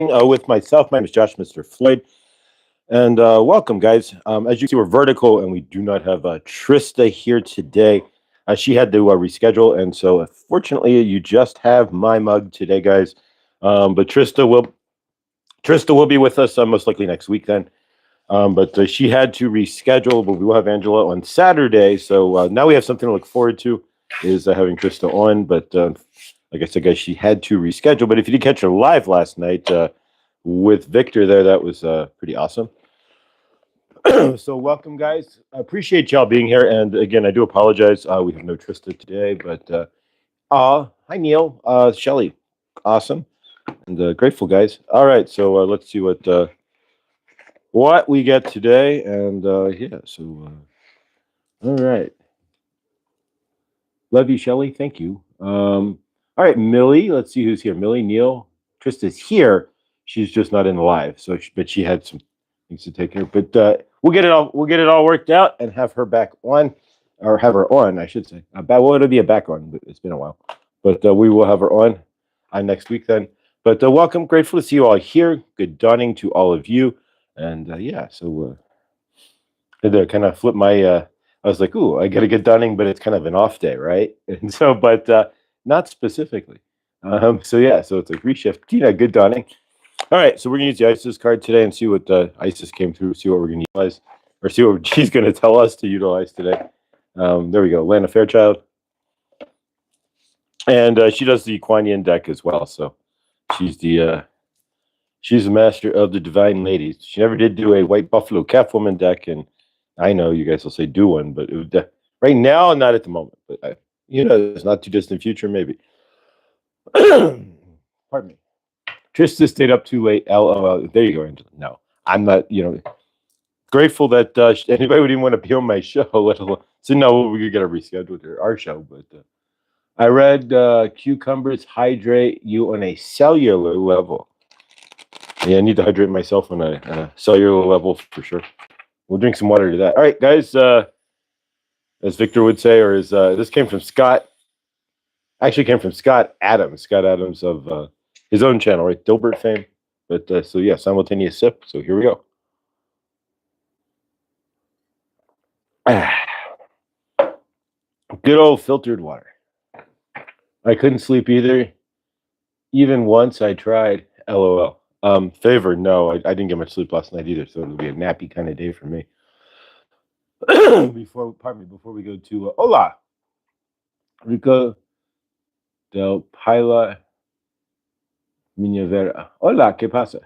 with myself. My name is Josh, Mr. Floyd, and welcome, guys. As you see, we're vertical, and we do not have Trista here today. She had to reschedule, and so fortunately, you just have my mug today, guys. But Trista will be with us most likely next week then. But she had to reschedule, but we will have Angela on Saturday. So now we have something to look forward to, is having Trista on. But like I said, guys, she had to reschedule. But if you did catch her live last night with Victor there, that was pretty awesome. So welcome, guys. I appreciate y'all being here. And again, I do apologize. We have no Trista today. But hi, Neil. Shelly. Awesome. And grateful, guys. All right. So let's see what we get today. And yeah, so all right. Love you, Shelly. Thank you. All right, Millie. Let's see who's here. Millie, Neil, Trista's here. She's just not in the live, so but she had some things to take care of. But we'll get it all worked out and have her back on, or have her on, I should say. Well, it'll be a back on. But it's been a while, but we will have her on next week then. But welcome, grateful to see you all here. Good dawning to all of you, and yeah. So had to kind of flip my. I was like, ooh, I got a good dawning, but it's kind of an off day, right? And so, but not specifically. So yeah, so it's like reshift. Tina, good dawning. All right, so we're gonna use the ISIS card today and see what ISIS came through. See what we're gonna utilize, or see what she's gonna tell us to utilize today. There we go, Lana Fairchild, and she does the Kuan Yin deck as well. So she's the master of the divine ladies. She never did do a white buffalo Catwoman deck, and I know you guys will say do one, but it would, right now, not at the moment. But it's not too distant future, maybe. Pardon me. Trista stayed up too late. LOL. There you go, Angela. No, I'm not. Grateful that anybody would even want to be on my show. Let alone, so no, we could get a rescheduled or our show. But I read cucumbers hydrate you on a cellular level. Yeah, I need to hydrate myself on a cellular level for sure. We'll drink some water to that. All right, guys. As Victor would say, or this came from Scott. Actually, came from Scott Adams. Scott Adams of his own channel, right? Dilbert fame. But so yeah, simultaneous sip. So here we go. Good old filtered water. I couldn't sleep either. Even once I tried. LOL. Favor, no, I didn't get much sleep last night either, so it'll be a nappy kind of day for me. Before we go to hola, Rico del Paila Minavera. Hola, ¿qué pasa?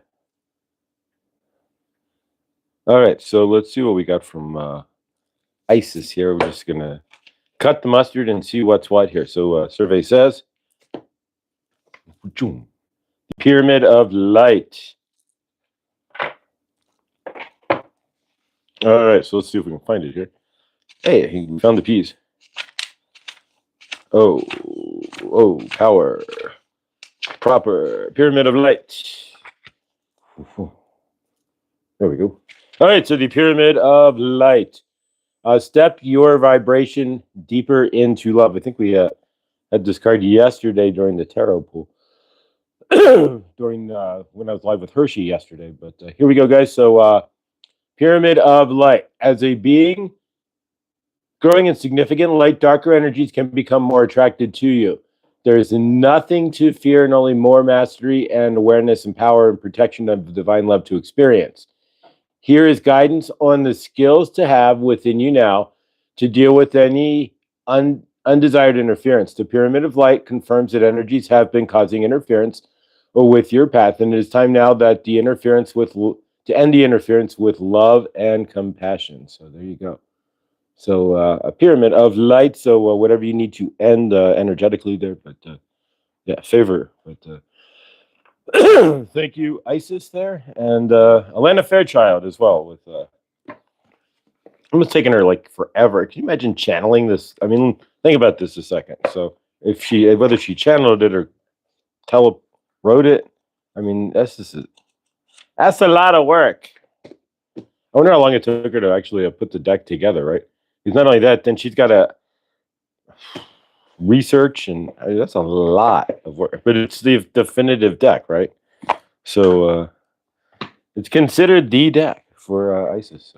All right, so let's see what we got from ISIS here. We're just gonna cut the mustard and see what's what here. So survey says the Pyramid of Light. All right, so let's see if we can find it here. Hey, we found the peas. Oh, power. Proper. Pyramid of Light. There we go. All right, so the Pyramid of Light. Step your vibration deeper into love. I think we had this card yesterday during the tarot pool. During when I was live with Hershey yesterday. But here we go, guys. So Pyramid of Light. As a being growing in significant light, darker energies can become more attracted to you. There is nothing to fear and only more mastery and awareness and power and protection of the divine love to experience. Here is guidance on the skills to have within you now to deal with any undesired interference. The Pyramid of Light confirms that energies have been causing interference with your path, and it is time now that to end the interference with love and compassion. So there you go. So a Pyramid of Light. So whatever you need to end energetically there, but yeah, favor. But thank you, Isis there, and Alana Fairchild as well. With I'm just taking her like forever. Can you imagine channeling this? I mean, think about this a second. So if whether she channeled it or wrote it, I mean, that's a lot of work. I wonder how long it took her to actually put the deck together, right? Because not only that, then she's got to research, and that's a lot of work. But it's the definitive deck, right? So it's considered the deck for ISIS.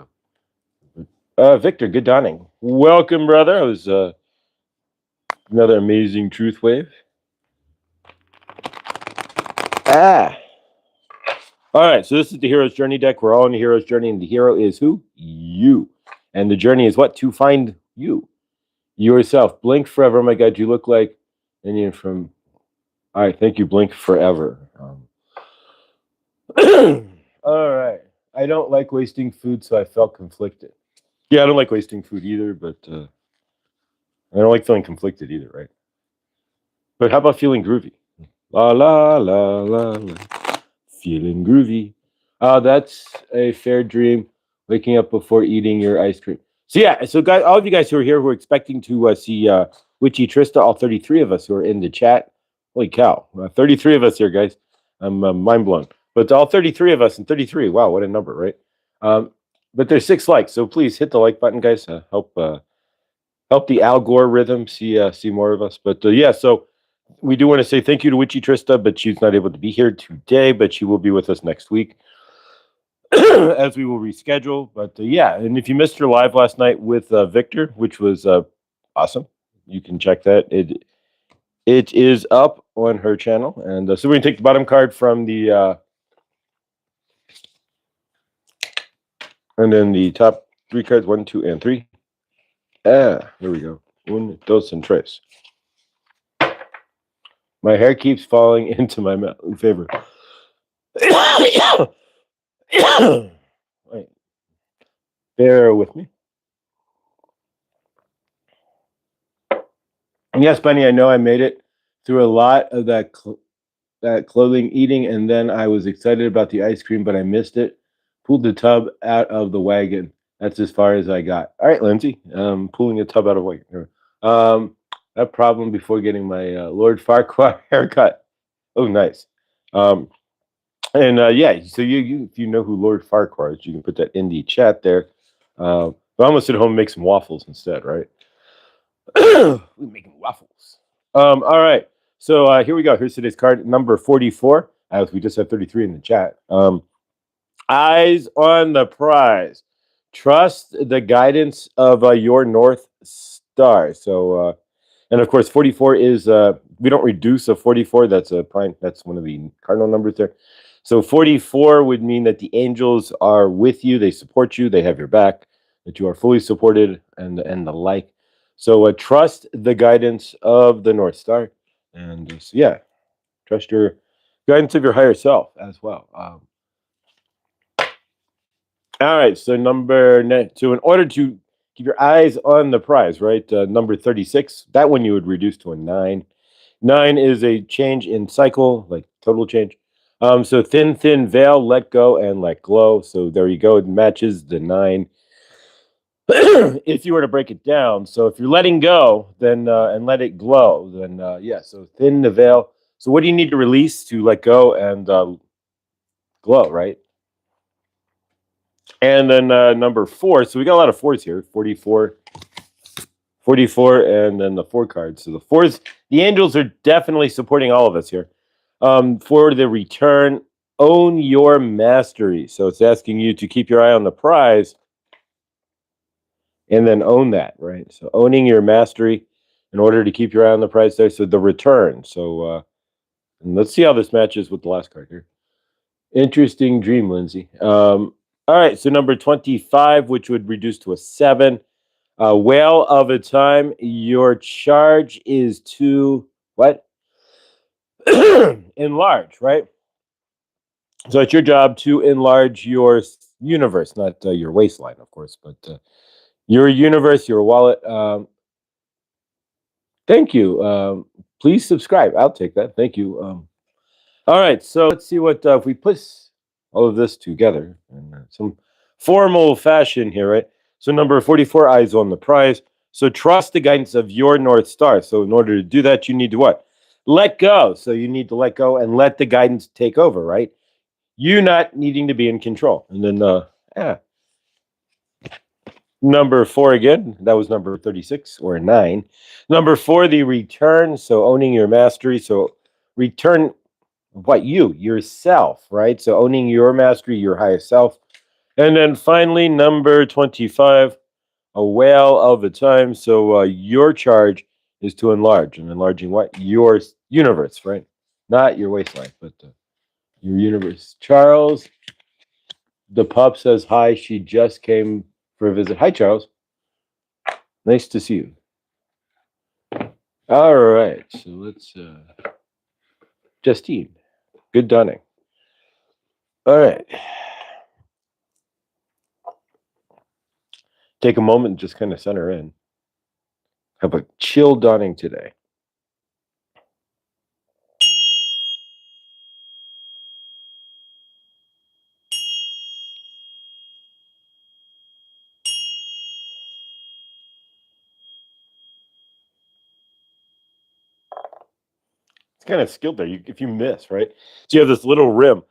So, Victor, good dawning. Welcome, brother. I was another amazing truth wave. All right, so this is the Hero's Journey deck. We're all on the Hero's Journey, and the hero is who? You. And the journey is what? To find you. Yourself. Blink forever. Oh my God, you look like Indian from... All right, thank you, Blink forever. All right. I don't like wasting food, so I felt conflicted. Yeah, I don't like wasting food either, but I don't like feeling conflicted either, right? But how about feeling groovy? La, la, la, la, la. Feeling groovy. That's a fair dream. Waking up before eating your ice cream. So yeah, so guys, all of you guys who are here who are expecting to see Witchy Trista, all 33 of us who are in the chat. Holy cow, 33 of us here, guys. I'm mind blown. But all 33 of us and 33, wow, what a number, right? But there's 6 likes, so please hit the like button, guys. Help the algorithm see more of us. But yeah, so we do want to say thank you to Witchy Trista, but she's not able to be here today, but she will be with us next week as we will reschedule. But yeah, and if you missed her live last night with Victor, which was awesome, you can check that. It is up on her channel. And so we're going to take the bottom card from the... and then the top 3 cards, 1, 2, and 3. Here we go. Un, dos, and tres. My hair keeps falling into my mouth. Favor. Wait. Bear with me. And yes, Bunny, I know I made it through a lot of that clothing eating, and then I was excited about the ice cream, but I missed it. Pulled the tub out of the wagon. That's as far as I got. All right, Lindsay. Pulling the tub out of the wagon. That problem before getting my Lord Farquaad haircut. Oh, nice. Yeah, so you if you know who Lord Farquaad is, you can put that in the chat there. But I'm gonna sit at home and make some waffles instead, right? We're making waffles. All right. So here we go. Here's today's card, number 44. As we just had 33 in the chat. Eyes on the prize. Trust the guidance of your North Star. So, and of course, 44 is we don't reduce a 44. That's a prime. That's one of the cardinal numbers there. So 44 would mean that the angels are with you. They support you. They have your back. That you are fully supported and the like. So trust the guidance of the North Star, and so, yeah, trust your guidance of your higher self as well. All right, so so in order to keep your eyes on the prize, right? Number 36, that one you would reduce to a 9. 9 is a change in cycle, like total change. So thin veil, let go, and let glow. So there you go. It matches the 9. If you were to break it down, so if you're letting go, then and let it glow, then yeah. So thin the veil. So what do you need to release to let go and glow, right? And then number 4. So we got a lot of 4s here. 44, 44, and then the 4 cards. So the 4s, the angels are definitely supporting all of us here. For the return, own your mastery. So it's asking you to keep your eye on the prize. And then own that, right? So owning your mastery in order to keep your eye on the prize there. So the return. So and let's see how this matches with the last card here. Interesting dream, Lindsay. All right, so number 25, which would reduce to a 7. Whale of a time. Your charge is to what? Enlarge, right? So it's your job to enlarge your universe, not your waistline, of course, but your universe, your wallet. Thank you. Please subscribe. I'll take that. Thank you. All right. So let's see what if we put all of this together in some formal fashion here, right? So number 44, eyes on the prize. So trust the guidance of your North Star. So in order to do that, you need to what? Let go. So you need to let go and let the guidance take over, right? You not needing to be in control. And then, yeah. Number 4 again, that was number 36 or 9. Number 4, the return. So owning your mastery. So return. what yourself, right? So owning your mastery, your highest self. And then finally, number 25, a whale of a time. So your charge is to enlarge. And enlarging what? Your universe, right? Not your waistline, but your universe. Charles, the pup says hi. She just came for a visit. Hi, Charles. Nice to see you. All right. So let's, Justine, good dawning. All right. Take a moment and just kind of center in. Have a chill dawning today. It's kind of skilled there. If you miss, right? So you have this little rim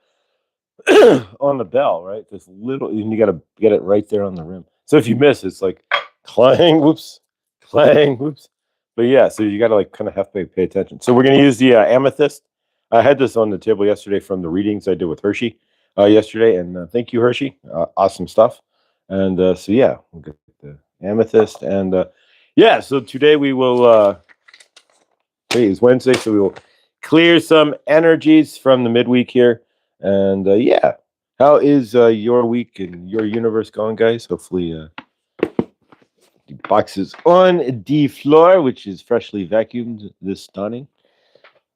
on the bell, right? This little, and you got to get it right there on the rim. So if you miss, it's like clang, whoops, clang, whoops. But yeah, so you got to like kind of have to pay attention. So we're going to use the amethyst. I had this on the table yesterday from the readings I did with Hershey yesterday, and thank you, Hershey. Awesome stuff. And so yeah, we'll get the amethyst, and yeah. So today we will. Today is Wednesday, so we will clear some energies from the midweek here. And yeah, how is your week and your universe going, guys? Hopefully, the box is on the floor, which is freshly vacuumed this dawning.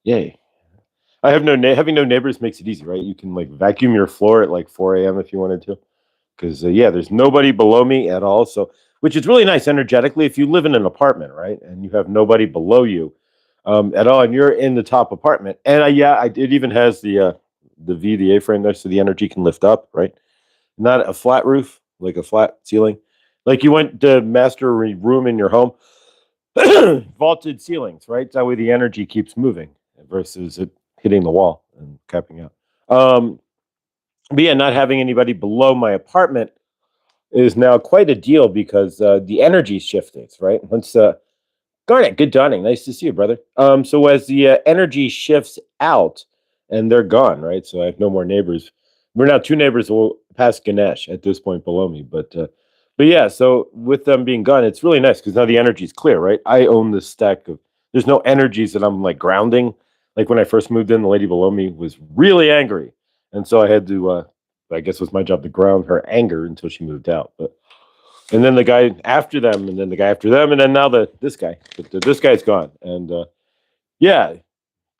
Yay! I have having no neighbors makes it easy, right? You can like vacuum your floor at like 4 a.m. if you wanted to, because yeah, there's nobody below me at all. So, which is really nice energetically. If you live in an apartment, right, and you have nobody below you at all, and you're in the top apartment, and yeah, it even has the VDA frame there, so the energy can lift up, right? Not a flat roof, like a flat ceiling, like you went to master room in your home, vaulted ceilings, right? That way the energy keeps moving versus it hitting the wall and capping out. But yeah, not having anybody below my apartment is now quite a deal because the energy shifted, right? Once Garnet, good dawning. Nice to see you, brother. So as the energy shifts out, and they're gone, right? So I have no more neighbors. We're now two neighbors past Ganesh at this point below me, but yeah. So with them being gone, it's really nice because now the energy is clear, right? I own this stack of. There's no energies that I'm like grounding. Like when I first moved in, the lady below me was really angry, and so I had to. I guess it was my job to ground her anger until she moved out, but and then the guy after them, and then the guy after them, and then now this guy. But this guy's gone, and yeah,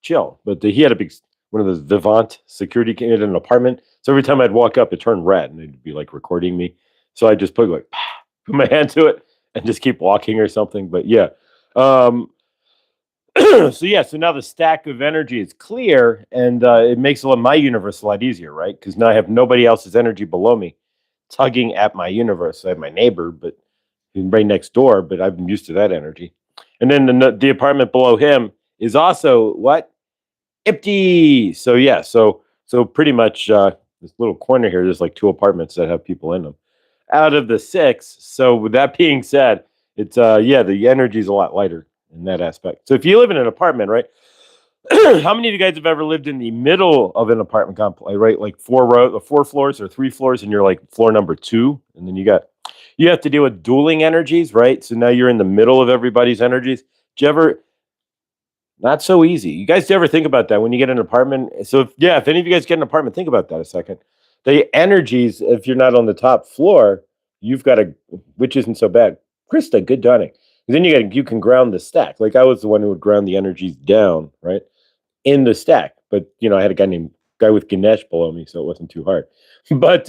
chill. But he had a big one of those Vivant security in an apartment. So every time I'd walk up, it turned red, and they'd be like recording me. So I just put put my hand to it and just keep walking or something. But yeah, um, so yeah, so now the stack of energy is clear, and it makes my universe a lot easier, right? Because now I have nobody else's energy below me tugging at my universe. I have my neighbor, but right next door, but I'm used to that energy. And then the apartment below him is also what? Empty. So yeah, so pretty much this little corner here, there's like two apartments that have people in them out of the six. So with that being said, it's yeah, the energy is a lot lighter in that aspect. So if you live in an apartment, right? How many of you guys have ever lived in the middle of an apartment complex, right? Like four floors or three floors, and you're like floor number 2, and then you have to deal with dueling energies, right? So now you're in the middle of everybody's energies. Do you ever? Not so easy. You guys ever think about that when you get an apartment? So if any of you guys get an apartment, think about that a second. The energies, if you're not on the top floor, you've got a, which isn't so bad. Krista, good dawning. Then you can ground the stack. Like I was the one who would ground the energies down, right? In the stack. But I had a guy with Ganesh below me, so it wasn't too hard. But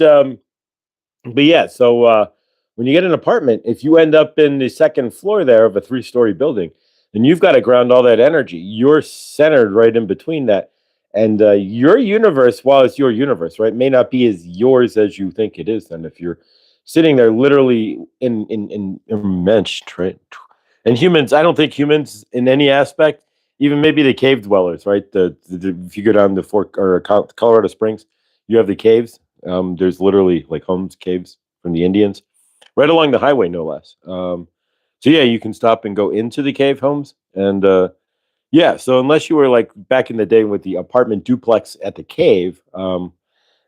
yeah, so when you get an apartment, if you end up in the second floor there of a 3-story building, then you've got to ground all that energy. You're centered right in between that. And your universe, while it's your universe, right, may not be as yours as you think it is. Then if you're sitting there literally in enmeshed, right? And humans, I don't think humans in any aspect, even maybe the cave dwellers, right? If you go down to Colorado Springs, you have the caves. There's literally like homes, caves from the Indians, right along the highway, no less. So yeah, you can stop and go into the cave homes, and Yeah, so unless you were like back in the day with the apartment duplex at the cave, and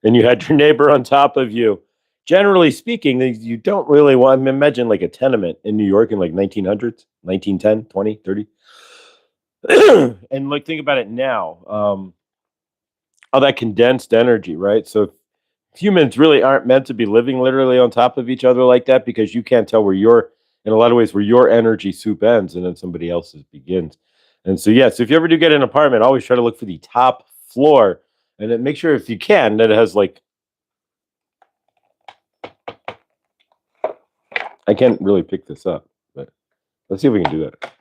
you had your neighbor on top of you, generally speaking, you don't really want. I mean, imagine like a tenement in New York in like 1900s, 1910, 20, 30. And like think about it now, all that condensed energy, right? So humans really aren't meant to be living literally on top of each other like that because you can't tell where your, in a lot of ways, where your energy soup ends and then somebody else's begins. And so, yeah, so if you ever do get an apartment, always try to look for the top floor and then make sure if you can that it has like, I can't really pick this up, but let's see if we can do that.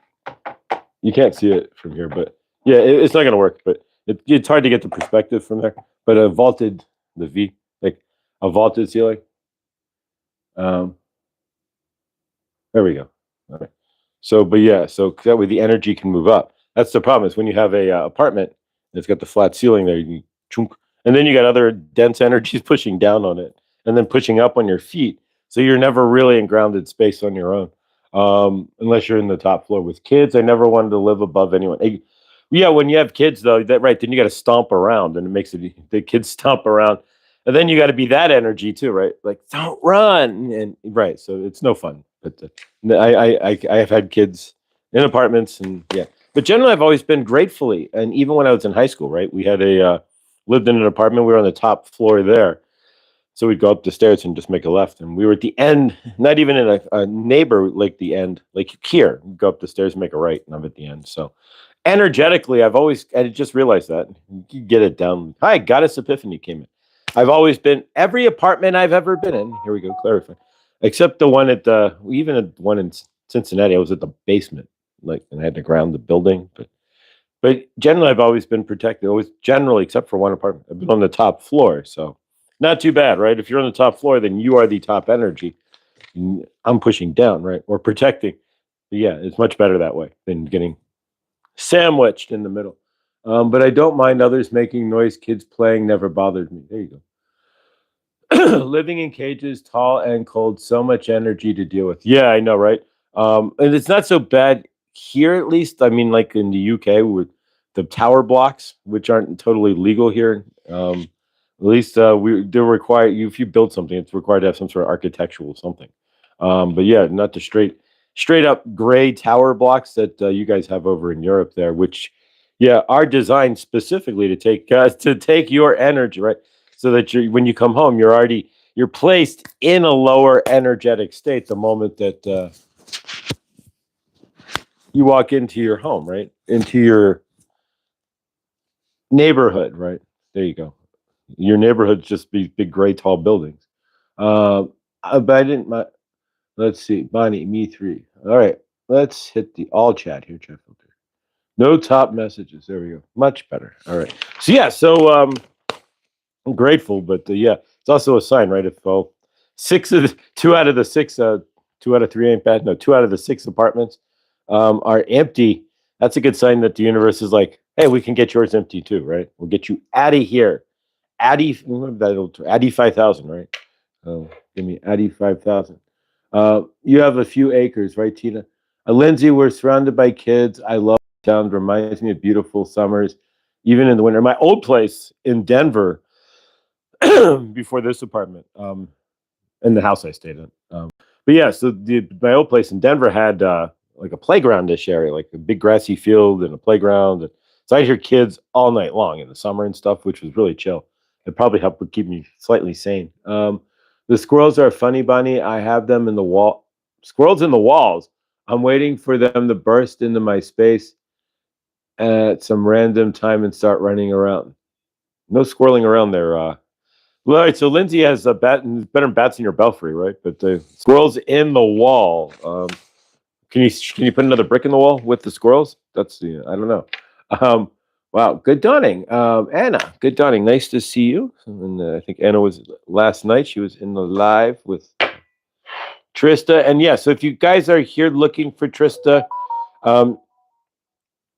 You can't see it from here, but yeah, it's not going to work, but it's hard to get the perspective from there. But a vaulted, the V, like a vaulted ceiling. Um, There we go. All right. So, but yeah, so that way the energy can move up. That's the problem is when you have a apartment, it's got the flat ceiling there, you chunk, and then you got other dense energies pushing down on it, and then pushing up on your feet. So you're never really in grounded space on your own, unless you're in the top floor with kids. I never wanted to live above anyone. Yeah, when you have kids though, that right, then you got to stomp around, and it makes it the kids stomp around, and then you got to be that energy too, right? Like don't run, and right. So it's no fun. But I have had kids in apartments, and yeah. But generally, I've always been gratefully, and even when I was in high school, right, we had lived in an apartment. We were on the top floor there, so we'd go up the stairs and just make a left, and we were at the end, not even in a neighbor like the end, like here. Go up the stairs, and make a right, and I'm at the end. So energetically, I just realized that you get it down. Hi, Goddess Epiphany came in. I've always been every apartment I've ever been in. Here we go, clarify. Except the one at even the one in Cincinnati, I was at the basement, like, and I had to ground the building. But generally, I've always been protected. Always generally, except for one apartment, I've been on the top floor, so not too bad, right? If you're on the top floor, then you are the top energy. I'm pushing down, right, or protecting. But yeah, it's much better that way than getting sandwiched in the middle. But I don't mind others making noise. Kids playing never bothered me. There you go. Living in cages, tall and cold, so much energy to deal with. Yeah, I know, right? And it's not so bad here, at least. I mean, like in the UK with the tower blocks, which aren't totally legal here. At least they're required. If you build something, it's required to have some sort of architectural something. But yeah, not the straight up gray tower blocks that you guys have over in Europe there, which yeah are designed specifically to take your energy, right? So that when you come home, you're placed in a lower energetic state the moment that you walk into your home, right? Into your neighborhood, right? There you go. Your neighborhood's just big gray tall buildings. But I didn't. Let's see, Bonnie, me three. All right, let's hit the all chat here, chat filter. No top messages. There we go. Much better. All right. So yeah, I'm grateful, but yeah, it's also a sign, right? If two out of the six, 2 out of 3 ain't bad. No, 2 out of the 6 apartments are empty. That's a good sign that the universe is like, hey, we can get yours empty too, right? We'll get you out of here. Addy 5,000, right? Give me Addy 5,000. You have a few acres, right, Tina? Lindsay, we're surrounded by kids. I love the sound. Reminds me of beautiful summers, even in the winter. My old place in Denver, before this apartment, in the house I stayed in. But yeah, so my old place in Denver had like a playground-ish area, like a big grassy field and a playground. And so I'd hear kids all night long in the summer and stuff, which was really chill. It probably helped would keep me slightly sane. The squirrels are funny, Bunny. I have them in the wall. Squirrels in the walls. I'm waiting for them to burst into my space at some random time and start running around. No squirreling around there, right, so Lindsay has a better bats in your belfry, right? But the squirrels in the wall. Can you put another brick in the wall with the squirrels? That's the I don't know. Wow, good dawning, Anna. Good dawning. Nice to see you. And I think Anna was last night. She was in the live with Trista, and yeah. So if you guys are here looking for Trista,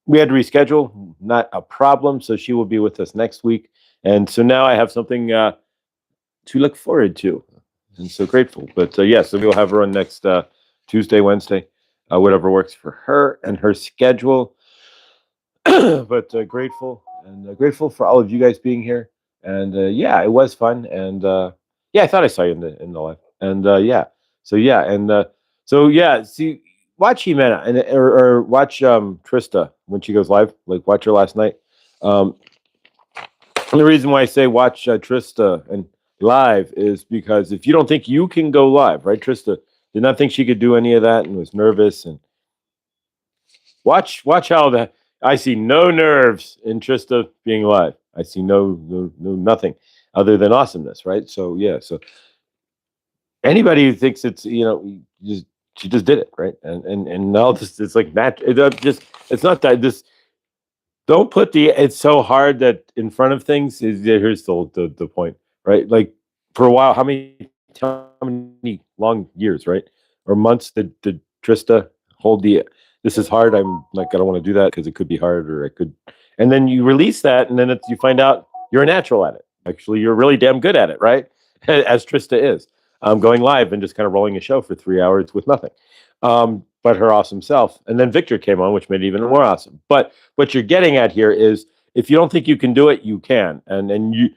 we had to reschedule. Not a problem. So she will be with us next week. And so now I have something to look forward to. I'm so grateful. But yeah, so we'll have her on next Tuesday, Wednesday, whatever works for her and her schedule. but grateful and grateful for all of you guys being here. And yeah, it was fun. And yeah, I thought I saw you in the live. And yeah, so yeah, and so yeah, see, watch Jimena and or watch Trista when she goes live. Like watch her last night. Um, and the reason why I say watch Trista and live is because if you don't think you can go live, right? Trista did not think she could do any of that and was nervous. And watch how the I see no nerves in Trista being live. I see no nothing other than awesomeness, right? So yeah, so anybody who thinks it's just she just did it, right? And all this it's like natural. It's not that this don't put the it's so hard that in front of things is here's the point, right? Like for a while, how many long years, right? Or months did Trista hold the this is hard. I'm like I don't want to do that because it could be hard or it could and then you release that and then you find out you're a natural at it. Actually, you're really damn good at it, right? As Trista is. Going live and just kind of rolling a show for 3 hours with nothing. But her awesome self. And then Victor came on, which made it even more awesome. But what you're getting at here is if you don't think you can do it, you can. And you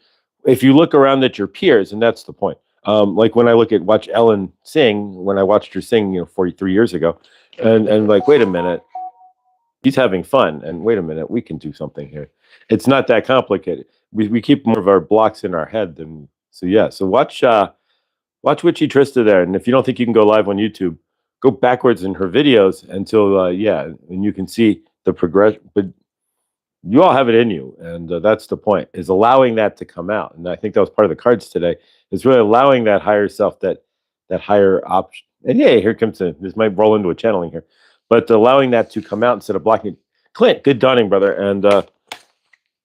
if you look around at your peers, and that's the point. Like when I watch Ellen sing, when I watched her sing, 43 years ago, and like, wait a minute, he's having fun. And wait a minute, we can do something here. It's not that complicated. We keep more of our blocks in our head than so yeah. So watch Witchy Trista there, and if you don't think you can go live on YouTube, go backwards in her videos until yeah, and you can see the progression. But you all have it in you, and that's the point: is allowing that to come out. And I think that was part of the cards today. Is really allowing that higher self, that higher option. And yeah, here comes this might roll into a channeling here, but allowing that to come out instead of blocking it. Clint, good dawning, brother, and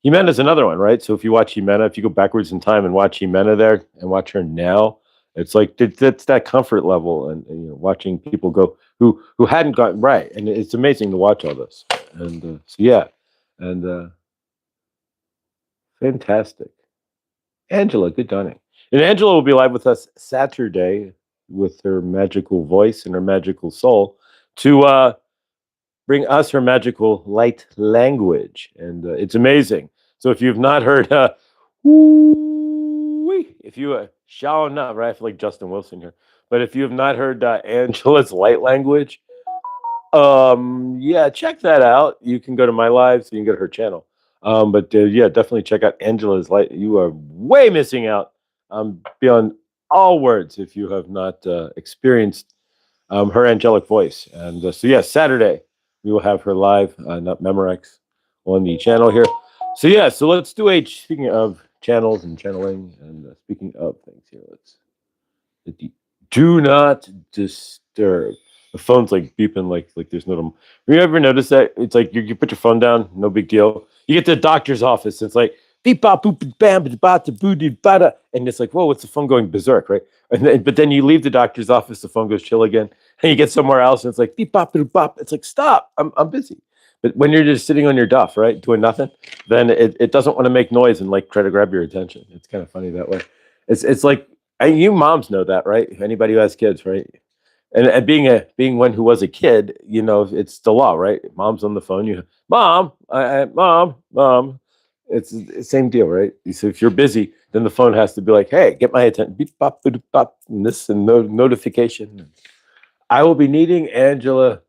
Jimena is another one, right? So if you watch Jimena, if you go backwards in time and watch Jimena there and watch her now, it's like it's that comfort level, and watching people go who hadn't gotten right, and it's amazing to watch all this. And so yeah, and fantastic, Angela, good dawning. And Angela will be live with us Saturday with her magical voice and her magical soul to bring us her magical light language, and it's amazing. So if you've not heard, if you shall not, right? I feel like Justin Wilson here, but if you have not heard Angela's light language, yeah, check that out. You can go to my live, so you can go to her channel. But yeah, definitely check out Angela's light. You are way missing out beyond all words if you have not experienced her angelic voice. And so, yeah, Saturday we will have her live, not Memorex, on the channel here. So, yeah, so let's do speaking of channels and channeling, and speaking of things here, let's do not disturb. The phone's like beeping, like there's no. You ever notice that? It's like you put your phone down, no big deal. You get to the doctor's office, it's like beep bop boop bam bada boo bada, and it's like, whoa, what's the phone going berserk, right? But then you leave the doctor's office, the phone goes chill again, and you get somewhere else, and it's like beep bop boop bop. It's like stop, I'm busy. But when you're just sitting on your duff, right, doing nothing, then it doesn't want to make noise and like try to grab your attention. It's kind of funny that way. It's like you moms know that, right? Anybody who has kids, right? And being one who was a kid, it's the law, right? Mom's on the phone. Mom. It's the same deal, right? So if you're busy, then the phone has to be like, hey, get my attention. Beep, bop, boop, bop, and this and notification. I will be needing Angela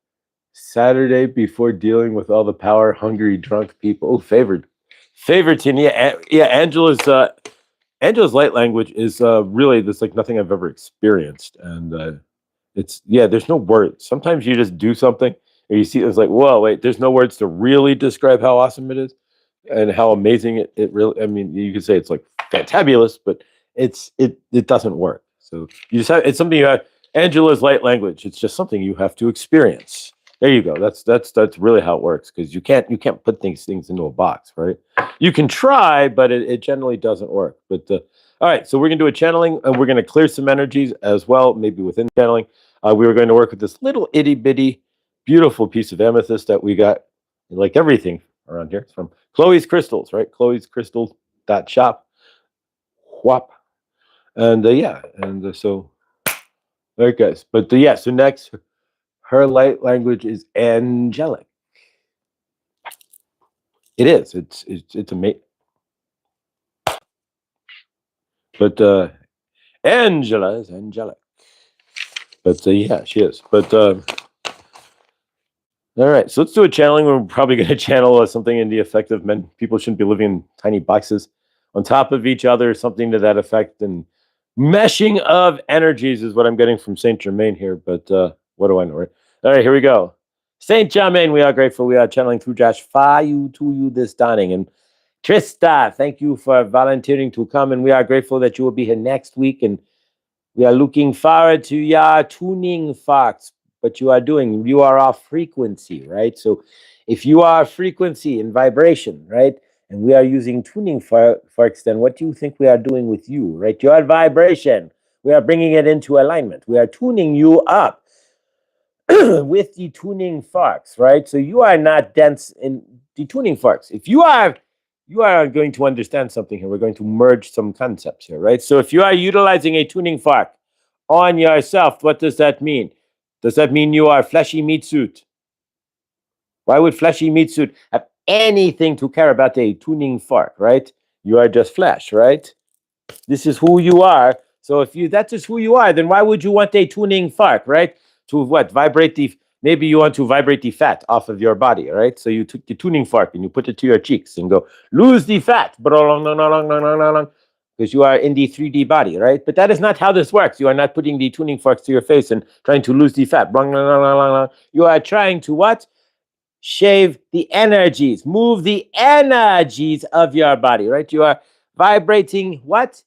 Saturday before dealing with all the power hungry drunk people. Oh, favored, yeah. Angela's light language is really this like nothing I've ever experienced, and there's no words. Sometimes you just do something and you see it's like, whoa, wait, there's no words to really describe how awesome it is and how amazing it really. I mean, you could say it's like fantabulous, but it doesn't work. So you just have it's something you have. Angela's light language. It's just something you have to experience. There you go. That's really how it works because you can't put things into a box, right? You can try, but it generally doesn't work. But all right, so we're gonna do a channeling and we're gonna clear some energies as well, maybe within channeling. We were going to work with this little itty bitty, beautiful piece of amethyst that we got, like everything around here. It's from Chloe's Crystals, right? Chloe's Crystals shop. Whop. And yeah, and so there it goes. But yeah, so next, her light language is angelic. It is. It's amazing. But Angela is angelic. But yeah, she is. But all right, so let's do a channeling. We're probably going to channel something in the effect of men. People shouldn't be living in tiny boxes on top of each other, something to that effect. And meshing of energies is what I'm getting from Saint Germain here. But what do I know? Right? All right, here we go. Saint Germain, we are grateful. We are channeling through Josh Fayu to you this dawning. And Trista, thank you for volunteering to come. And we are grateful that you will be here next week. And we are looking forward to your tuning forks. What you are doing, you are off frequency, right? So if you are frequency and vibration, right, and we are using tuning forks, then what do you think we are doing with you, right? Your vibration, we are bringing it into alignment. We are tuning you up with the tuning forks, right? So you are not dense in the tuning forks. If you are going to understand something here. We're going to merge some concepts here, right? So if you are utilizing a tuning fork on yourself, what does that mean? Does that mean you are fleshy meat suit? Why would fleshy meat suit have anything to care about a tuning fork, right? You are just flesh, right? This is who you are. So if you that's just who you are, then why would you want a tuning fork, right? To what? Vibrate the maybe you want to vibrate the fat off of your body, right? So you took the tuning fork and you put it to your cheeks and go, lose the fat, because you are in the 3D body, right? But that is not how this works. You are not putting the tuning forks to your face and trying to lose the fat. You are trying to what? Shave the energies, move the energies of your body, right? You are vibrating what?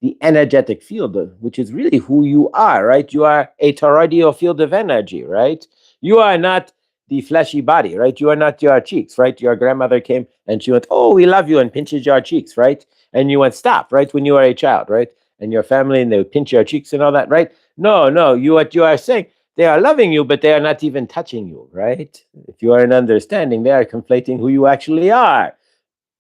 The energetic field, which is really who you are, right? You are a toroidal field of energy, right? You are not the fleshy body, right? You are not your cheeks, right? Your grandmother came and she went, oh, we love you, and pinches your cheeks, right? And you went, stop, right? When you were a child, right? And your family, and they would pinch your cheeks and all that, right? No, what you are saying, they are loving you, but they are not even touching you, right? If you are in understanding, they are conflating who you actually are.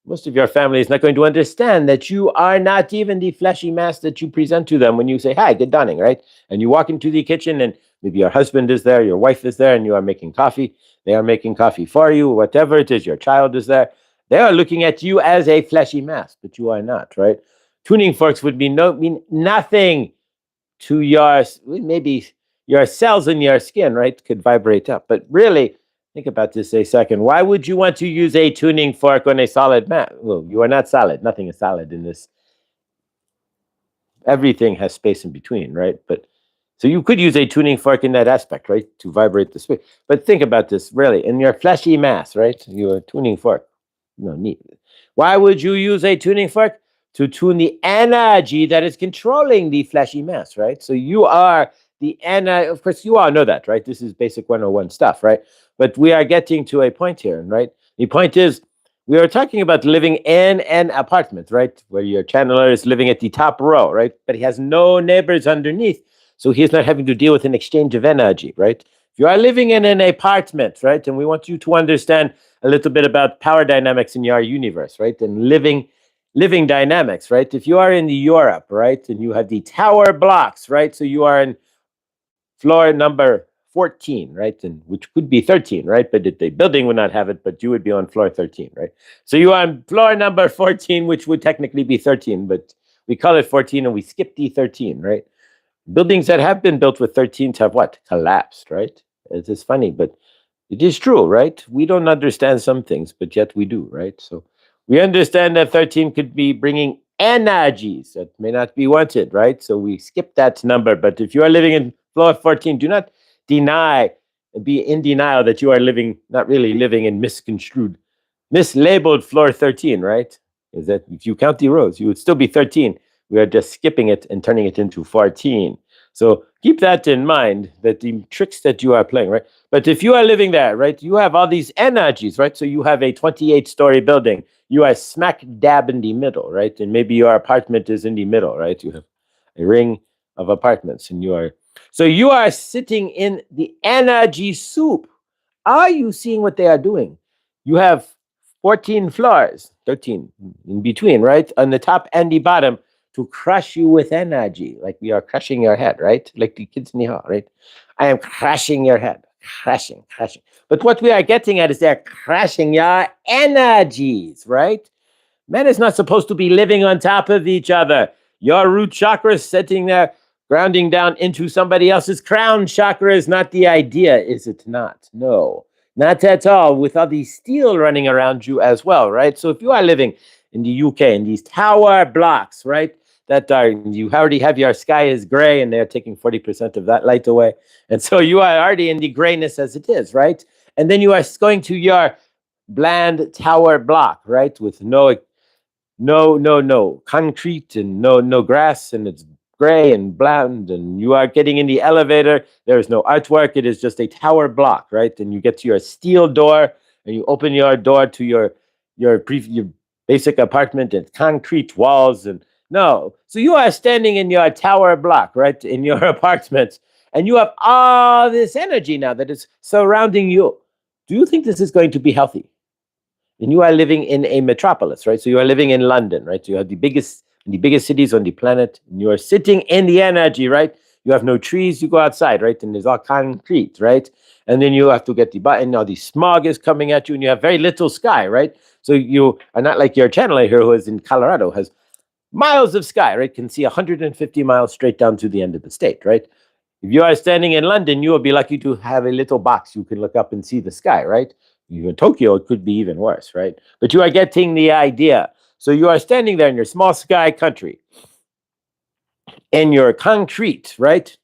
Most of your family is not going to understand that you are not even the fleshy mass that you present to them when you say, hi, good dawning, right? And you walk into the kitchen and maybe your husband is there, your wife is there, and you are making coffee. They are making coffee for you, whatever it is, your child is there. They are looking at you as a fleshy mass, but you are not, right? Tuning forks would mean nothing to your, maybe your cells in your skin, right, could vibrate up. But really, think about this a second. Why would you want to use a tuning fork on a solid mat? Well, you are not solid. Nothing is solid in this. Everything has space in between, right? But so you could use a tuning fork in that aspect, right, to vibrate the space. But think about this, really, in your fleshy mass, right? Your tuning fork. No need. Why would you use a tuning fork? To tune the energy that is controlling the fleshy mass, right? So you are the energy. Of course, you all know that, right? This is basic 101 stuff, right? But we are getting to a point here, right? The point is, we are talking about living in an apartment, right? Where your channeler is living at the top row, right? But he has no neighbors underneath. So he's not having to deal with an exchange of energy, right? If you are living in an apartment, right? And we want you to understand a little bit about power dynamics in your universe, right? And living dynamics, right? If you are in the Europe, right, and you have the tower blocks, right? So you are in floor number 14, right? And which could be 13, right? But the building would not have it, but you would be on floor 13, right? So you are on floor number 14, which would technically be 13, but we call it 14 and we skip the 13, right? Buildings that have been built with 13s have what? Collapsed, right? It is funny, but it is true, right? We don't understand some things, but yet we do, right? So we understand that 13 could be bringing energies that may not be wanted, right? So we skip that number. But if you are living in floor 14, do not be in denial that you are living, not really living in mislabeled floor 13, right? Is that if you count the rows, you would still be 13. We are just skipping it and turning it into 14. So keep that in mind, that the tricks that you are playing, right? But if you are living there, right, you have all these energies, right? So you have a 28-story building. You are smack dab in the middle, right? And maybe your apartment is in the middle, right? You have a ring of apartments and you are sitting in the energy soup. Are you seeing what they are doing? You have 14 floors, 13 in between, right? On the top and the bottom to crush you with energy, like we are crushing your head, right? Like the kids in the hall, right? I am crushing your head. crashing, crashing. But what we are getting at is they're crashing your energies, right? Man is not supposed to be living on top of each other. Your root chakra is sitting there, grounding down into somebody else's crown chakra is not the idea, is it not? No, not at all, with all the steel running around you as well, right? So if you are living in the UK in these tower blocks, right, that are, you already have your sky is gray and they're taking 40% of that light away. And so you are already in the grayness as it is, right? And then you are going to your bland tower block, right, with no concrete and no grass, and it's gray and bland, and you are getting in the elevator, there is no artwork, it is just a tower block, right? And you get to your steel door and you open your door to your basic apartment and concrete walls, and no, so you are standing in your tower block, right, in your apartment, and you have all this energy now that is surrounding you. Do you think this is going to be healthy? And you are living in a metropolis, right? So you are living in London, right? So you have the biggest cities on the planet, and you are sitting in the energy, right? You have no trees, you go outside, right? And there's all concrete, right? And then you have to get the button, now the smog is coming at you, and you have very little sky, right? So you are not like your channeler here who is in Colorado, has miles of sky, right? Can see 150 miles straight down to the end of the state, right? If you are standing in London, you will be lucky to have a little box you can look up and see the sky, right? You in Tokyo, it could be even worse, right? But you are getting the idea. So you are standing there in your small sky country, in your concrete, right?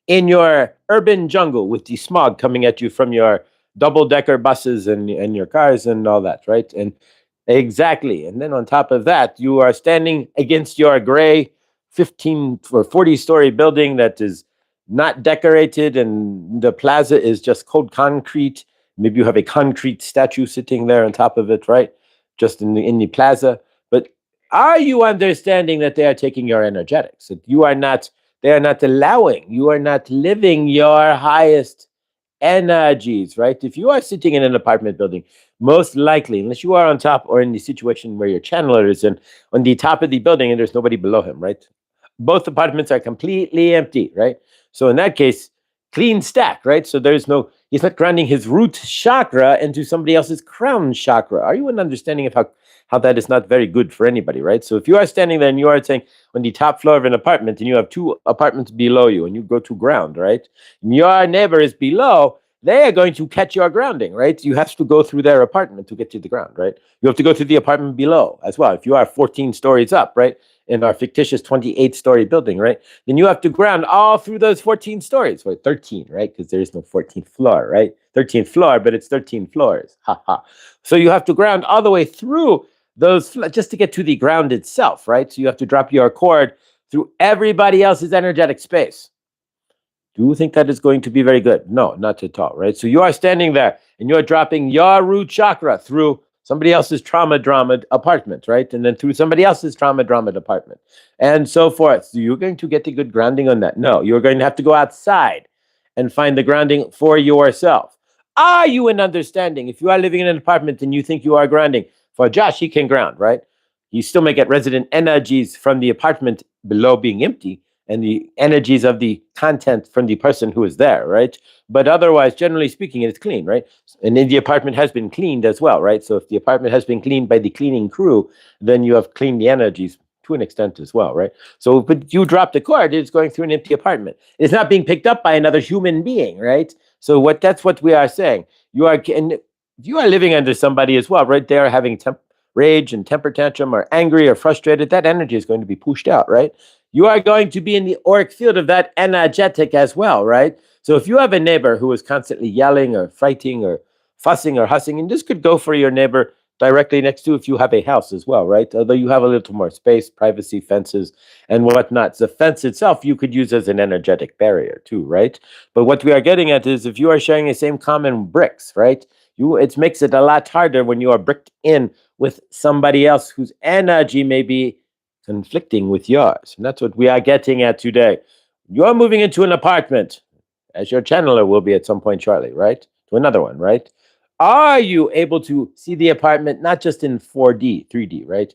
In your urban jungle with the smog coming at you from your double-decker buses and your cars and all that, right? And exactly. And then on top of that, you are standing against your gray 15 or 40-story building that is not decorated, and the plaza is just cold concrete. Maybe you have a concrete statue sitting there on top of it, right? Just in the plaza. But are you understanding that they are taking your energetics? That you are not, they are not allowing, you are not living your highest energies, right? If you are sitting in an apartment building, most likely, unless you are on top or in the situation where your channeler is in, on the top of the building and there's nobody below him, right? Both apartments are completely empty, right? So in that case, clean stack, right? So there's no, he's not grounding his root chakra into somebody else's crown chakra. Are you an understanding of how that is not very good for anybody, right? So if you are standing there and you are saying on the top floor of an apartment and you have two apartments below you and you go to ground, right? And your neighbor is below, they are going to catch your grounding, right? You have to go through their apartment to get to the ground, right? You have to go through the apartment below as well. If you are 14 stories up, right? In our fictitious 28-story building, right? Then you have to ground all through those 14 stories, or 13, right? Because there is no 14th floor, right? 13th floor, but it's 13 floors. Ha ha. So you have to ground all the way through those just to get to the ground itself, right? So you have to drop your cord through everybody else's energetic space. Do you think that is going to be very good? No, not at all, right? So you are standing there and you're dropping your root chakra through somebody else's trauma drama apartment, right? And then through somebody else's trauma drama apartment and so forth. So you're going to get the good grounding on that. No, you're going to have to go outside and find the grounding for yourself. Are you in understanding? If you are living in an apartment and you think you are grounding, for Josh, he can ground, right? You still may get resident energies from the apartment below being empty and the energies of the content from the person who is there, right? But otherwise, generally speaking, it's clean, right? And then the apartment has been cleaned as well, right? So if the apartment has been cleaned by the cleaning crew, then you have cleaned the energies to an extent as well, right? So, but you drop the cord, it's going through an empty apartment. It's not being picked up by another human being, right? So that's what we are saying. And you are living under somebody as well, right? They are having rage and temper tantrum or angry or frustrated. That energy is going to be pushed out, right? You are going to be in the auric field of that energetic as well, right? So if you have a neighbor who is constantly yelling or fighting or fussing or hussing, and this could go for your neighbor directly next to if you have a house as well, right? Although you have a little more space, privacy, fences, and whatnot. The fence itself you could use as an energetic barrier too, right? But what we are getting at is if you are sharing the same common bricks, right? It makes it a lot harder when you are bricked in with somebody else whose energy may be conflicting with yours. And that's what we are getting at today. You're moving into an apartment, as your channeler will be at some point shortly, right? To another one, right? Are you able to see the apartment not just in 4D, 3D, right?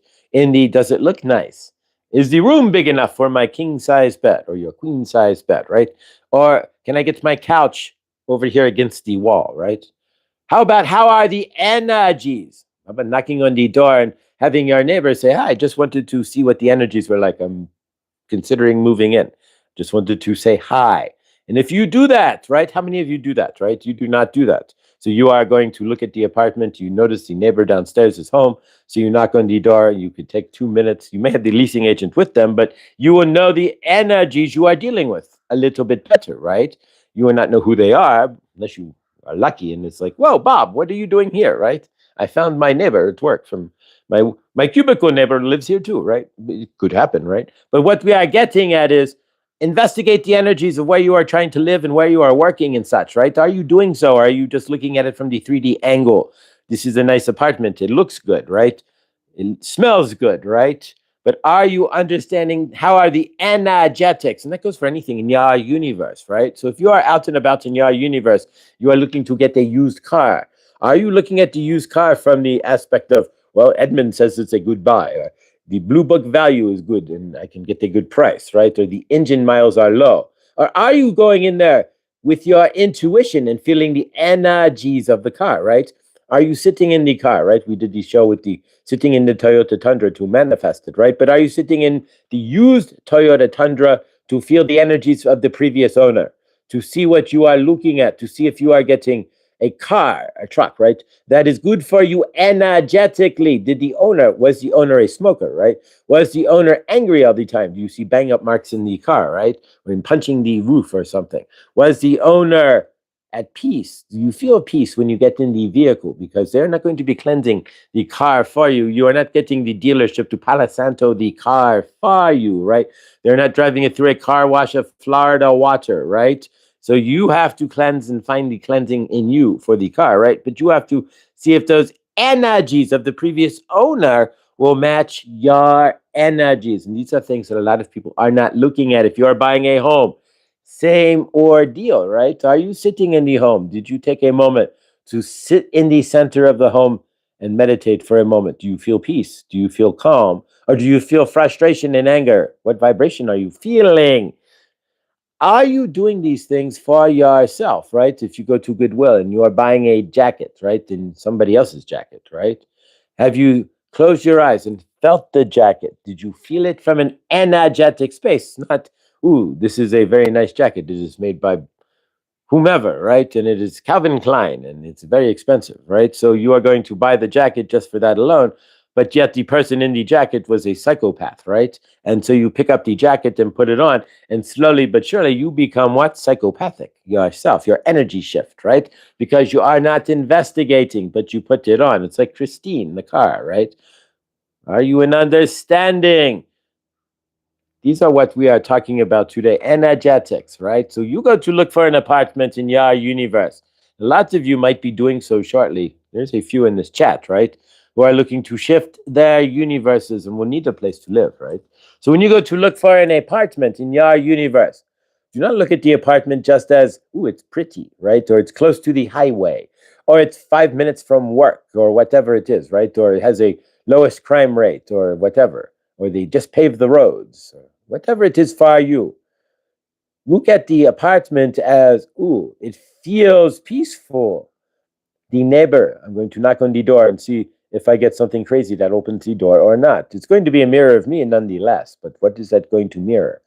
Does it look nice? Is the room big enough for my king size bed or your queen size bed, right? Or can I get my couch over here against the wall, right? How are the energies? How about knocking on the door and having your neighbor say, hi, I just wanted to see what the energies were like. I'm considering moving in. Just wanted to say hi. And if you do that, right? How many of you do that, right? You do not do that. So you are going to look at the apartment. You notice the neighbor downstairs is home. So you knock on the door. You could take 2 minutes. You may have the leasing agent with them, but you will know the energies you are dealing with a little bit better, right? You will not know who they are unless you are lucky. And it's like, whoa, Bob, what are you doing here, right? I found my neighbor at work from my cubicle neighbor lives here too, right? It could happen, right? But what we are getting at is investigate the energies of where you are trying to live and where you are working and such, right? Are you doing so? Or are you just looking at it from the 3D angle? This is a nice apartment. It looks good, right? It smells good, right? But are you understanding how are the energetics? And that goes for anything in your universe, right? So if you are out and about in your universe, you are looking to get a used car. Are you looking at the used car from the aspect of, well, Edmund says it's a good buy, or the blue book value is good and I can get a good price, right? Or the engine miles are low. Or are you going in there with your intuition and feeling the energies of the car, right? Are you sitting in the car, right? We did the show with the sitting in the Toyota Tundra to manifest it, right? But are you sitting in the used Toyota Tundra to feel the energies of the previous owner, to see what you are looking at, to see if you are getting a car, a truck, right? That is good for you energetically. Was the owner a smoker, right? Was the owner angry all the time? Do you see bang up marks in the car, right? Or in punching the roof or something? Was the owner at peace? Do you feel peace when you get in the vehicle? Because they're not going to be cleansing the car for you. You are not getting the dealership to Palo Santo the car for you, right? They're not driving it through a car wash of Florida water, right? So you have to cleanse and find the cleansing in you for the car, right? But you have to see if those energies of the previous owner will match your energies. And these are things that a lot of people are not looking at. If you are buying a home, same ordeal, right? Are you sitting in the home? Did you take a moment to sit in the center of the home and meditate for a moment? Do you feel peace? Do you feel calm? Or do you feel frustration and anger? What vibration are you feeling? Are you doing these things for yourself, right? If you go to Goodwill and you are buying a jacket, right, in somebody else's jacket, right? Have you closed your eyes and felt the jacket? Did you feel it from an energetic space? Not, ooh, this is a very nice jacket. It is made by whomever, right? And it is Calvin Klein and it's very expensive, right? So you are going to buy the jacket just for that alone. But yet the person in the jacket was a psychopath, right? And so you pick up the jacket and put it on, and slowly but surely you become what? Psychopathic yourself, your energy shift, right? Because you are not investigating, but you put it on. It's like Christine, the car, right? Are you in understanding? These are what we are talking about today, energetics, right? So you go to look for an apartment in your universe. Lots of you might be doing so shortly. There's a few in this chat, right? Who are looking to shift their universes and will need a place to live, right? So when you go to look for an apartment in your universe, do not look at the apartment just as, ooh, it's pretty, right? Or it's close to the highway, or it's 5 minutes from work, or whatever it is, right? Or it has a lowest crime rate, or whatever, or they just paved the roads, or whatever it is for you. Look at the apartment as, ooh, it feels peaceful. The neighbor, I'm going to knock on the door and see if I get something crazy that opens the door or not. It's going to be a mirror of me nonetheless, but what is that going to mirror?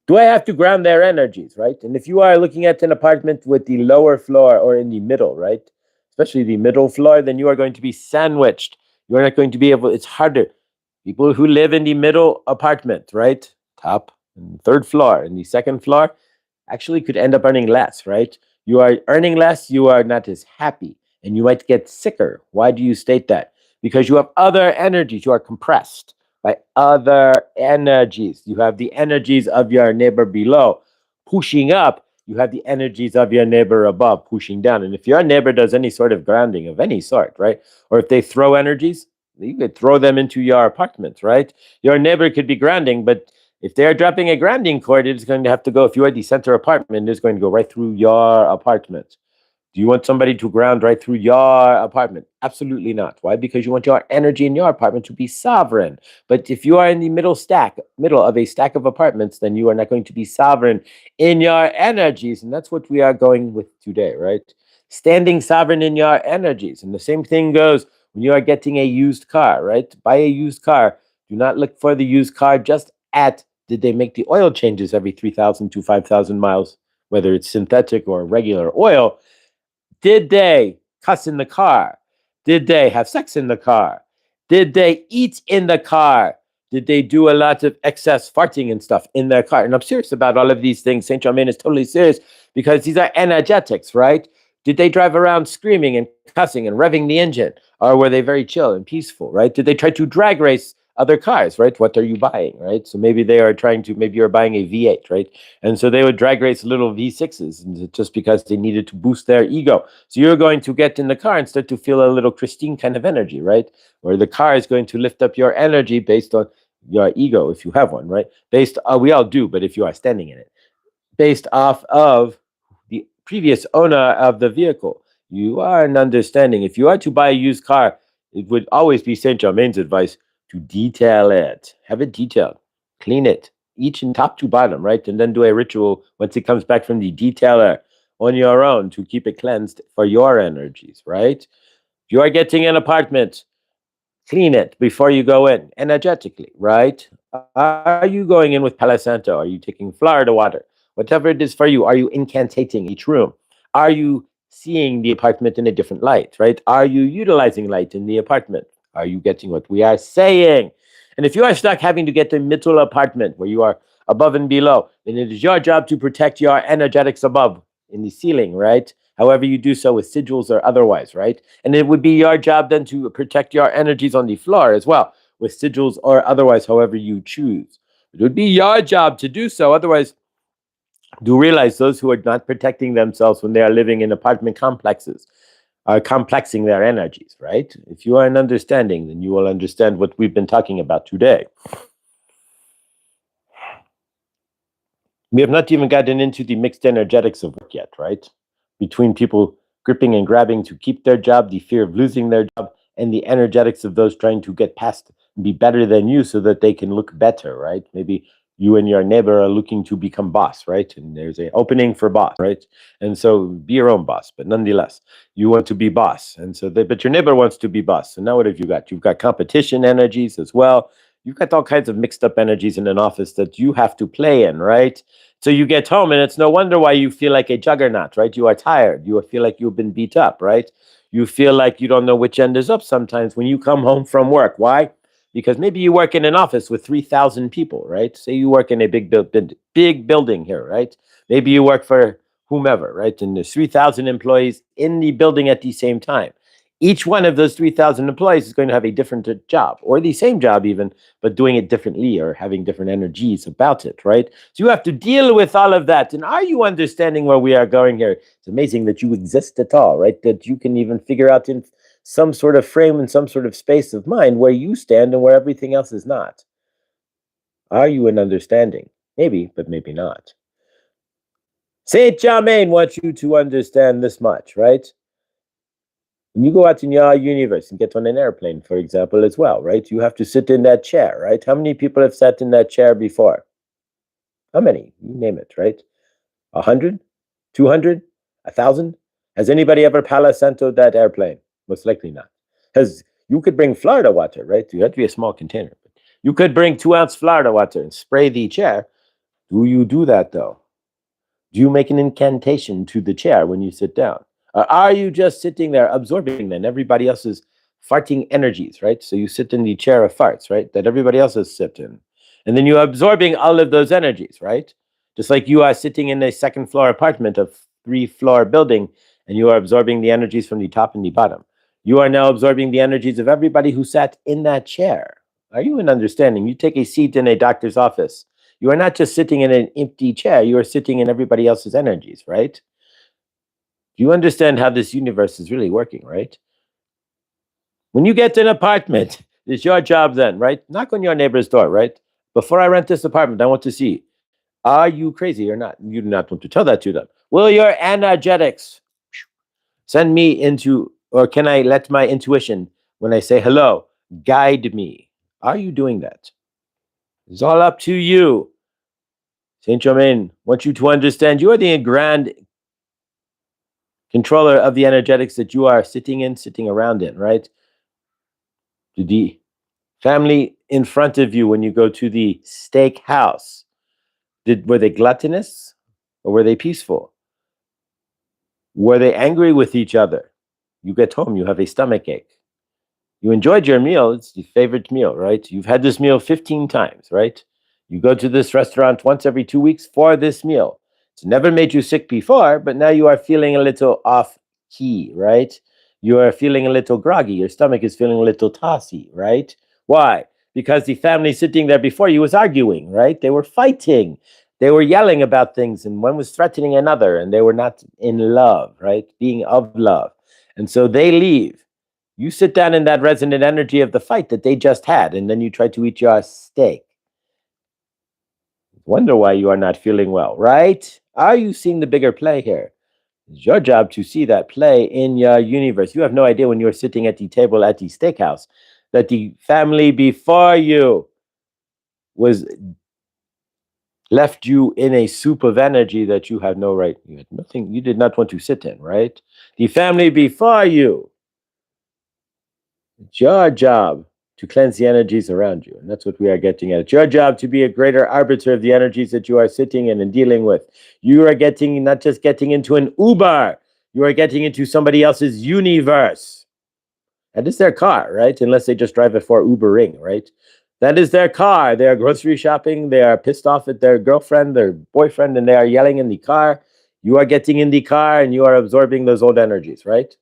Do I have to ground their energies, right? And if you are looking at an apartment with the lower floor or in the middle, right? Especially the middle floor, then you are going to be sandwiched. You're not going to be able, it's harder. People who live in the middle apartment, right? Top and third floor and the second floor actually could end up earning less, right? You are earning less, you are not as happy, and you might get sicker. Why do you state that? Because you have other energies. You are compressed by other energies. You have the energies of your neighbor below pushing up. You have the energies of your neighbor above pushing down. And if your neighbor does any sort of grounding of any sort, right? Or if they throw energies, you could throw them into your apartment, right? Your neighbor could be grounding, but if they're dropping a grounding cord, it's going to have to go, if you are the center apartment, it's going to go right through your apartment. Do you want somebody to ground right through your apartment? Absolutely not. Why? Because you want your energy in your apartment to be sovereign. But if you are in the middle of a stack of apartments, then you are not going to be sovereign in your energies. And that's what we are going with today, right? Standing sovereign in your energies. And the same thing goes when you are getting a used car, right? Buy a used car. Do not look for the used car just at did they make the oil changes every 3,000 to 5,000 miles, whether it's synthetic or regular oil. Did they cuss in the car? Did they have sex in the car? Did they eat in the car? Did they do a lot of excess farting and stuff in their car? And I'm serious about all of these things. Saint Germain is totally serious because these are energetics, right? Did they drive around screaming and cussing and revving the engine? Or were they very chill and peaceful, right? Did they try to drag race other cars, right? What are you buying, right? So maybe they are trying to, maybe you're buying a V8, right? And so they would drag race little V6s just because they needed to boost their ego. So you're going to get in the car and start to feel a little Christine kind of energy, right? Or the car is going to lift up your energy based on your ego, if you have one, right? We all do, but if you are standing in it, based off of the previous owner of the vehicle. You are an understanding. If you are to buy a used car, it would always be Saint Germain's advice to detail it, have it detailed, clean it, each and top to bottom, right? And then do a ritual once it comes back from the detailer on your own to keep it cleansed for your energies, right? If you are getting an apartment, clean it before you go in energetically, right? Are you going in with Palo Santo? Are you taking Florida water? Whatever it is for you, are you incantating each room? Are you seeing the apartment in a different light, right? Are you utilizing light in the apartment? Are you getting what we are saying? And if you are stuck having to get the middle apartment where you are above and below, then it is your job to protect your energetics above in the ceiling, right? However, you do so with sigils or otherwise, right? And it would be your job then to protect your energies on the floor as well, with sigils or otherwise, however you choose. It would be your job to do so. Otherwise, do realize those who are not protecting themselves when they are living in apartment complexes are complexing their energies, right? If you are an understanding, then you will understand what we've been talking about today. We have not even gotten into the mixed energetics of work yet, right? Between people gripping and grabbing to keep their job, the fear of losing their job, and the energetics of those trying to get past and be better than you so that they can look better, right? Maybe you and your neighbor are looking to become boss, right? And there's an opening for boss, right? And so be your own boss, but nonetheless, you want to be boss. And so, but your neighbor wants to be boss. So now what have you got? You've got competition energies as well. You've got all kinds of mixed up energies in an office that you have to play in, right? So you get home, and it's no wonder why you feel like a juggernaut, right? You are tired. You feel like you've been beat up, right? You feel like you don't know which end is up sometimes when you come home from work. Why? Because maybe you work in an office with 3,000 people, right? Say you work in a big building here, right? Maybe you work for whomever, right? And there's 3,000 employees in the building at the same time. Each one of those 3,000 employees is going to have a different job, or the same job even, but doing it differently or having different energies about it, right? So you have to deal with all of that. And are you understanding where we are going here? It's amazing that you exist at all, right? That you can even figure out in some sort of frame and some sort of space of mind where you stand and where everything else is not. Are you an understanding? Maybe, but maybe not. Saint Germain wants you to understand this much, right? When you go out in your universe and get on an airplane, for example, as well, right? You have to sit in that chair, right? How many people have sat in that chair before? How many? You name it, right? 100? 200? 1,000? Has anybody ever Palo Santo that airplane? Most likely not. You could bring Florida water, right? You have to be a small container. You could bring 2-ounce Florida water and spray the chair. Do you do that though? Do you make an incantation to the chair when you sit down? Or are you just sitting there absorbing then everybody else's farting energies, right? So you sit in the chair of farts, right? That everybody else has sit in. And then you're absorbing all of those energies, right? Just like you are sitting in a second floor apartment of 3-floor building and you are absorbing the energies from the top and the bottom. You are now absorbing the energies of everybody who sat in that chair. Are you in understanding? You take a seat in a doctor's office. You are not just sitting in an empty chair. You are sitting in everybody else's energies, right? Do you understand how this universe is really working, right? When you get an apartment, it's your job then, right? Knock on your neighbor's door, right? Before I rent this apartment, I want to see, are you crazy or not? You do not want to tell that to them. Will your energetics Send me into, or can I let my intuition, when I say hello, guide me? Are you doing that? It's all up to you. Saint Germain wants you to understand you are the grand controller of the energetics that you are sitting around in, right? The family in front of you when you go to the steak house, were they gluttonous or were they peaceful? Were they angry with each other? You get home, you have a stomach ache. You enjoyed your meal. It's your favorite meal, right? You've had this meal 15 times, right? You go to this restaurant once every 2 weeks for this meal. It's never made you sick before, but now you are feeling a little off key, right? You are feeling a little groggy. Your stomach is feeling a little tossy, right? Why? Because the family sitting there before you was arguing, right? They were fighting. They were yelling about things, and one was threatening another, and they were not in love, right? Being of love. And so they leave. You sit down in that resonant energy of the fight that they just had, and then you try to eat your steak. Wonder why you are not feeling well, right? Are you seeing the bigger play here? It's your job to see that play in your universe. You have no idea when you're sitting at the table at the steakhouse that the family before you was left you in a soup of energy that you had no right. You had nothing. You did not want to sit in, right? The family before you. It's your job to cleanse the energies around you. And that's what we are getting at. It's your job to be a greater arbiter of the energies that you are sitting in and dealing with. You are getting, not just getting into an Uber, you are getting into somebody else's universe. That is their car, right? Unless they just drive it for Ubering, right? That is their car. They are grocery shopping. They are pissed off at their girlfriend, their boyfriend, and they are yelling in the car. You are getting in the car and you are absorbing those old energies, right?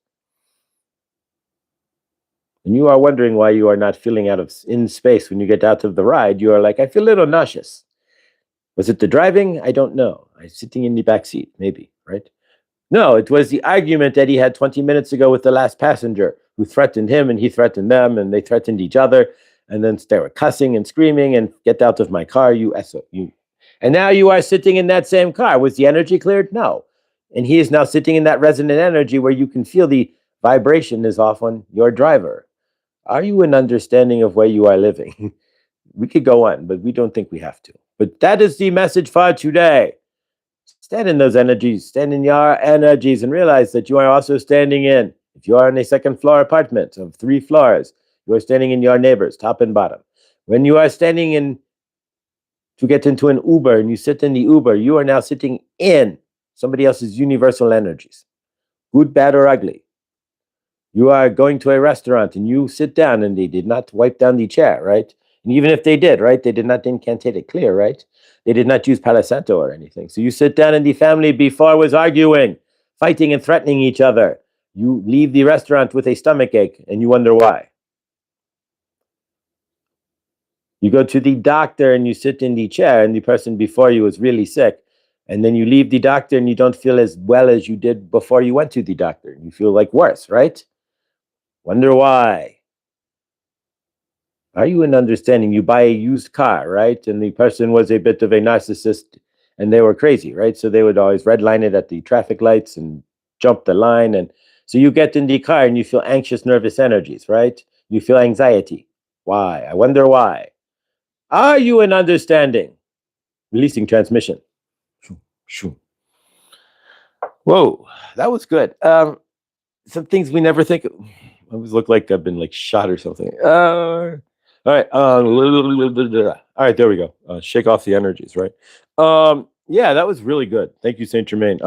And you are wondering why you are not feeling out of in space when you get out of the ride. You are like, I feel a little nauseous. Was it the driving? I don't know. I'm sitting in the back seat, maybe, right? No, it was the argument that he had 20 minutes ago with the last passenger who threatened him and he threatened them and they threatened each other. And then they were cussing and screaming and get out of my car, you SO. You. And now you are sitting in that same car. Was the energy cleared? No. And he is now sitting in that resonant energy where you can feel the vibration is off on your driver. Are you an understanding of where you are living? We could go on, but we don't think we have to. But that is the message for today. Stand in those energies, stand in your energies, and realize that you are also standing in. If you are in a second floor apartment of 3 floors, you are standing in your neighbors, top and bottom. When you are standing in to get into an Uber and you sit in the Uber, you are now sitting in somebody else's universal energies, good, bad, or ugly. You are going to a restaurant and you sit down and they did not wipe down the chair, right? And even if they did, right, they did not incantate it clear, right? They did not use Palo Santo or anything. So you sit down and the family before was arguing, fighting and threatening each other. You leave the restaurant with a stomach ache and you wonder why. You go to the doctor and you sit in the chair and the person before you was really sick. And then you leave the doctor and you don't feel as well as you did before you went to the doctor. You feel like worse, right? Wonder why. Are you in understanding? You buy a used car, right? And the person was a bit of a narcissist and they were crazy, right? So they would always redline it at the traffic lights and jump the line. And so you get in the car and you feel anxious, nervous energies, right? You feel anxiety. Why? I wonder why. Are you in understanding? Releasing transmission. Whoa, that was good. Some things we never think of. I always look like I've been like shot or something. All right. All right, there we go. Shake off the energies, right? Yeah, that was really good. Thank you, Saint Germain.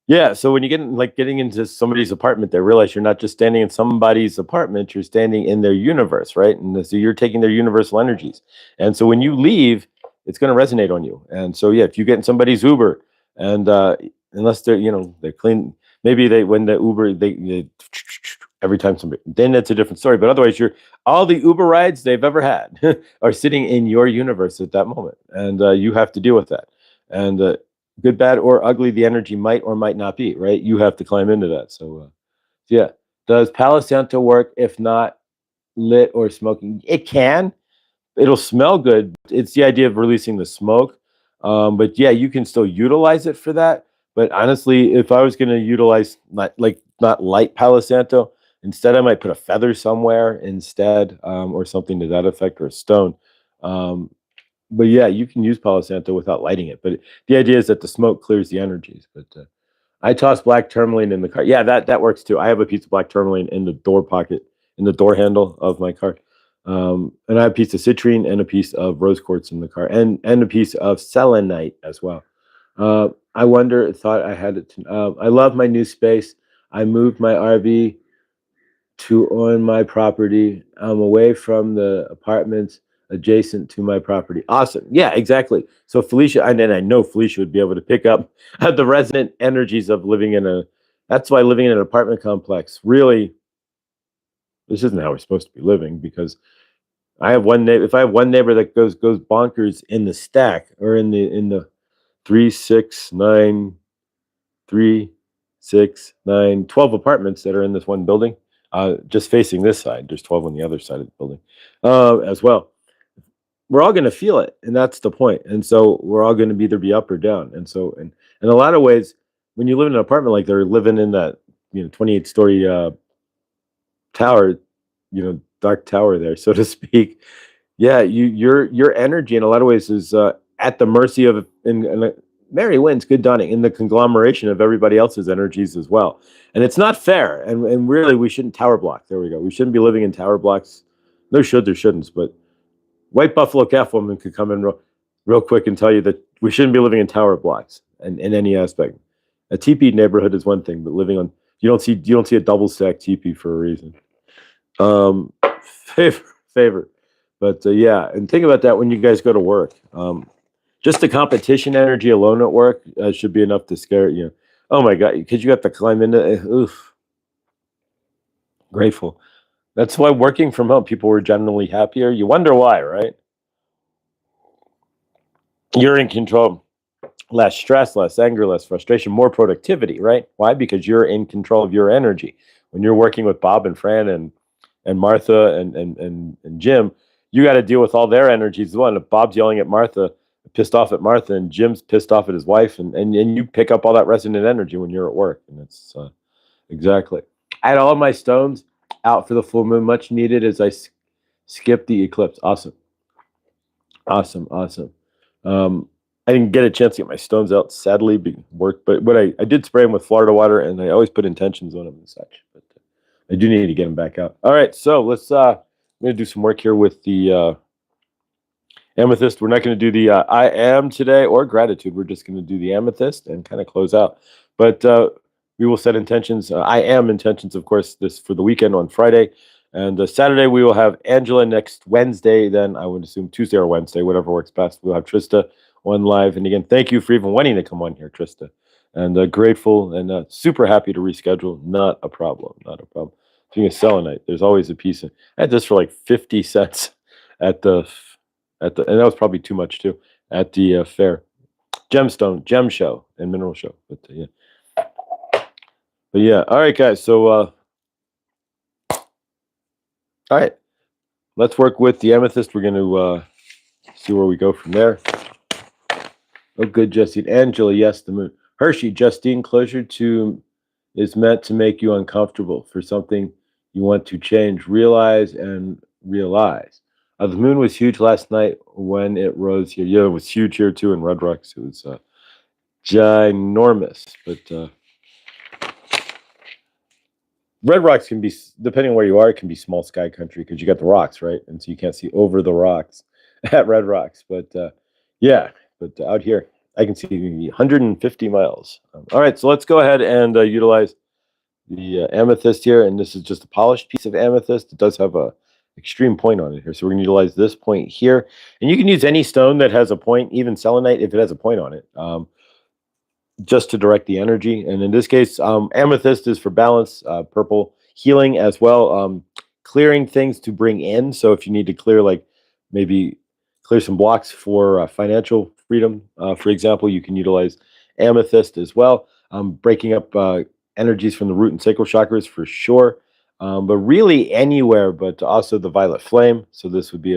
Yeah, so when you getting into somebody's apartment, they realize you're not just standing in somebody's apartment, you're standing in their universe, right? And so you're taking their universal energies. And so when you leave, it's going to resonate on you. And so yeah, if you get in somebody's Uber and unless they're clean, maybe when the Uber they every time somebody, then it's a different story. But otherwise, all the Uber rides they've ever had are sitting in your universe at that moment, and you have to deal with that. And good, bad, or ugly, the energy might or might not be, right? You have to climb into that. So, yeah. Does Palo Santo work if not lit or smoking? It can. It'll smell good. It's the idea of releasing the smoke. But yeah, you can still utilize it for that. But honestly, if I was going to utilize not light Palo Santo, instead I might put a feather somewhere instead, or something to that effect, or a stone. Um, but yeah, you can use Palo Santo without lighting it. But the idea is that the smoke clears the energies. But I toss black tourmaline in the car. Yeah, that works too. I have a piece of black tourmaline in the door pocket, in the door handle of my car. And I have a piece of citrine and a piece of rose quartz in the car, and a piece of selenite as well. I thought I had it. I love my new space. I moved my RV to on my property. I'm away from the apartments adjacent to my property. Awesome. Yeah, exactly. So Felicia, and I know Felicia would be able to pick up the resonant energies of living in a. That's why living in an apartment complex really, this isn't how we're supposed to be living, because I have one neighbor. If I have one neighbor that goes bonkers in the stack, or in the 3, 6, 9, 3, 6, 9, 12 apartments that are in this one building, just facing this side. There's 12 on the other side of the building, as well. We're all going to feel it, and that's the point. And so we're all going to either be up or down. And so, and in a lot of ways, when you live in an apartment like they're living in that, 28-story tower, dark tower there, so to speak. Yeah, your energy in a lot of ways is at the mercy of, and Mary Wynn's good dawning, in the conglomeration of everybody else's energies as well. And it's not fair. And really, we shouldn't tower block. There we go. We shouldn't be living in tower blocks. No shoulds or shouldn'ts, but White Buffalo Calf Woman could come in real quick and tell you that we shouldn't be living in tower blocks in any aspect. A teepee neighborhood is one thing, but living on, you don't see a double stack teepee for a reason. Favor. But yeah, and think about that when you guys go to work. Just the competition energy alone at work should be enough to scare you. Oh my God, because you have to climb into it. Oof. Grateful. That's why working from home, people were generally happier. You wonder why, right? You're in control. Less stress, less anger, less frustration, more productivity, right? Why? Because you're in control of your energy. When you're working with Bob and Fran and Martha and Jim, you got to deal with all their energies as well. And if Bob's yelling at Martha, pissed off at Martha, and Jim's pissed off at his wife, and you pick up all that resonant energy when you're at work. And it's exactly. I had all of my stones out for the full moon, much needed as I skipped the eclipse. Awesome. I didn't get a chance to get my stones out, sadly, but I did spray them with Florida water, and I always put intentions on them and such. But I do need to get them back out. All right, so let's. I'm going to do some work here with the amethyst. We're not going to do the I am today or gratitude. We're just going to do the amethyst and kind of close out. But we will set intentions. I am intentions, of course, this for the weekend on Friday. And Saturday, we will have Angela next Wednesday. Then I would assume Tuesday or Wednesday, whatever works best. We'll have Trista on live. And again, thank you for even wanting to come on here, Trista. And grateful and super happy to reschedule. Not a problem. Not a problem. Doing a selenite, there's always a piece. I had this for like 50 cents at the, and that was probably too much too, at the fair. Gemstone, gem show, and mineral show. But yeah. But yeah. All right, guys. So, all right. Let's work with the amethyst. We're going to see where we go from there. Oh, good, Justine. Angela, yes, the moon. Hershey, Justine, closure to is meant to make you uncomfortable for something you want to change. Realize and realize. The moon was huge last night when it rose here. Yeah, it was huge here too in Red Rocks. It was ginormous. But Red Rocks can be, depending on where you are, it can be small sky country because you got the rocks, right? And so you can't see over the rocks at Red Rocks. But yeah, but out here, I can see 150 miles. All right, so let's go ahead and utilize the amethyst here. And this is just a polished piece of amethyst. It does have a extreme point on it here. So we're going to utilize this point here. And you can use any stone that has a point, even selenite, if it has a point on it. Just to direct the energy. And in this case, amethyst is for balance, purple healing as well, clearing things to bring in. So if you need to clear, like maybe clear some blocks for financial freedom, for example, you can utilize amethyst as well. Breaking up energies from the root and sacral chakras for sure, but really anywhere, but also the violet flame. So this would be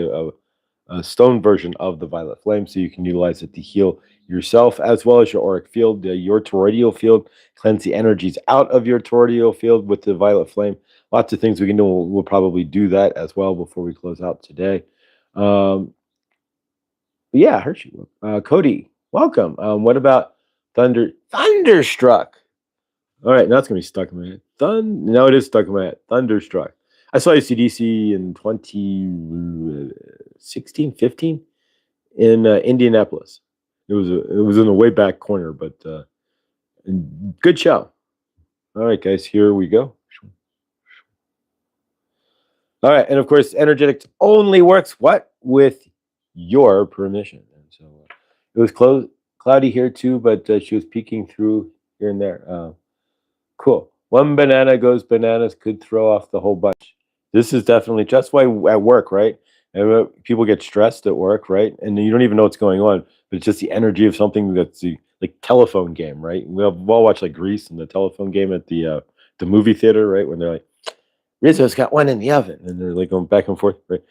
stone version of the violet flame, so you can utilize it to heal yourself as well as your auric field, your toroidal field, cleanse the energies out of your toroidal field with the violet flame. Lots of things we can do. We'll probably do that as well before we close out today. Yeah, Hershey. Cody, welcome. What about Thunderstruck? All right, now it's gonna be stuck in my head. No, it is stuck in my head. Thunderstruck. I saw ACDC in 2016, 15 in Indianapolis. It was in the way back corner, but good show. All right, guys, here we go. All right, and of course, energetics only works with your permission. And so it was cloudy here too, but she was peeking through here and there. Cool. One banana goes bananas could throw off the whole bunch. This is definitely just why at work, right? And people get stressed at work, right? And you don't even know what's going on, but it's just the energy of something that's like telephone game, right? We'll all watch like Grease and the telephone game at the movie theater, right? When they're like, Rizzo's got one in the oven, and they're like going back and forth, right?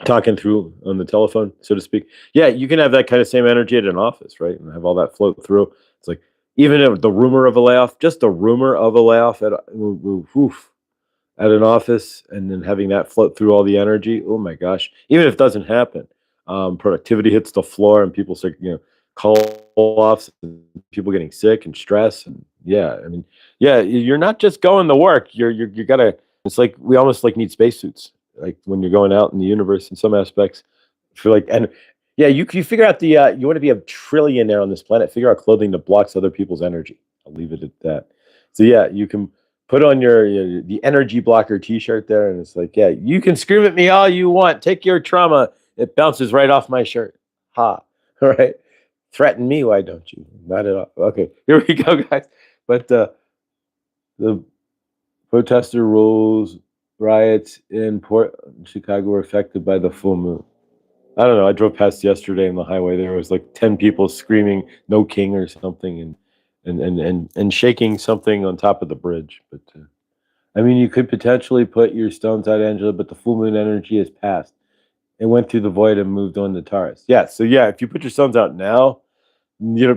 Talking through on the telephone, so to speak. Yeah, you can have that kind of same energy at an office, right? And have all that float through. It's like even if the rumor of a layoff, just the rumor of a layoff at an office, and then having that float through all the energy. Oh my gosh! Even if it doesn't happen, productivity hits the floor, and people start, call offs, and people getting sick and stress, and yeah, I mean, yeah, you're not just going to work. You gotta. It's like we almost like need spacesuits, like when you're going out in the universe in some aspects. For like, and yeah, you figure out the you want to be a trillionaire on this planet. Figure out clothing that blocks other people's energy. I'll leave it at that. So yeah, you can put on your the energy blocker T-shirt there, and it's like, yeah, you can scream at me all you want. Take your trauma; it bounces right off my shirt. Ha! All right, threaten me, why don't you? Not at all. Okay, here we go, guys. But the protester rules riots in Chicago were affected by the full moon. I don't know. I drove past yesterday on the highway. There was like 10 people screaming "No King" or something, and shaking something on top of the bridge. But I mean, you could potentially put your stones out, Angela, but the full moon energy has passed. It went through the void and moved on to Taurus. Yeah. So yeah, if you put your stones out now,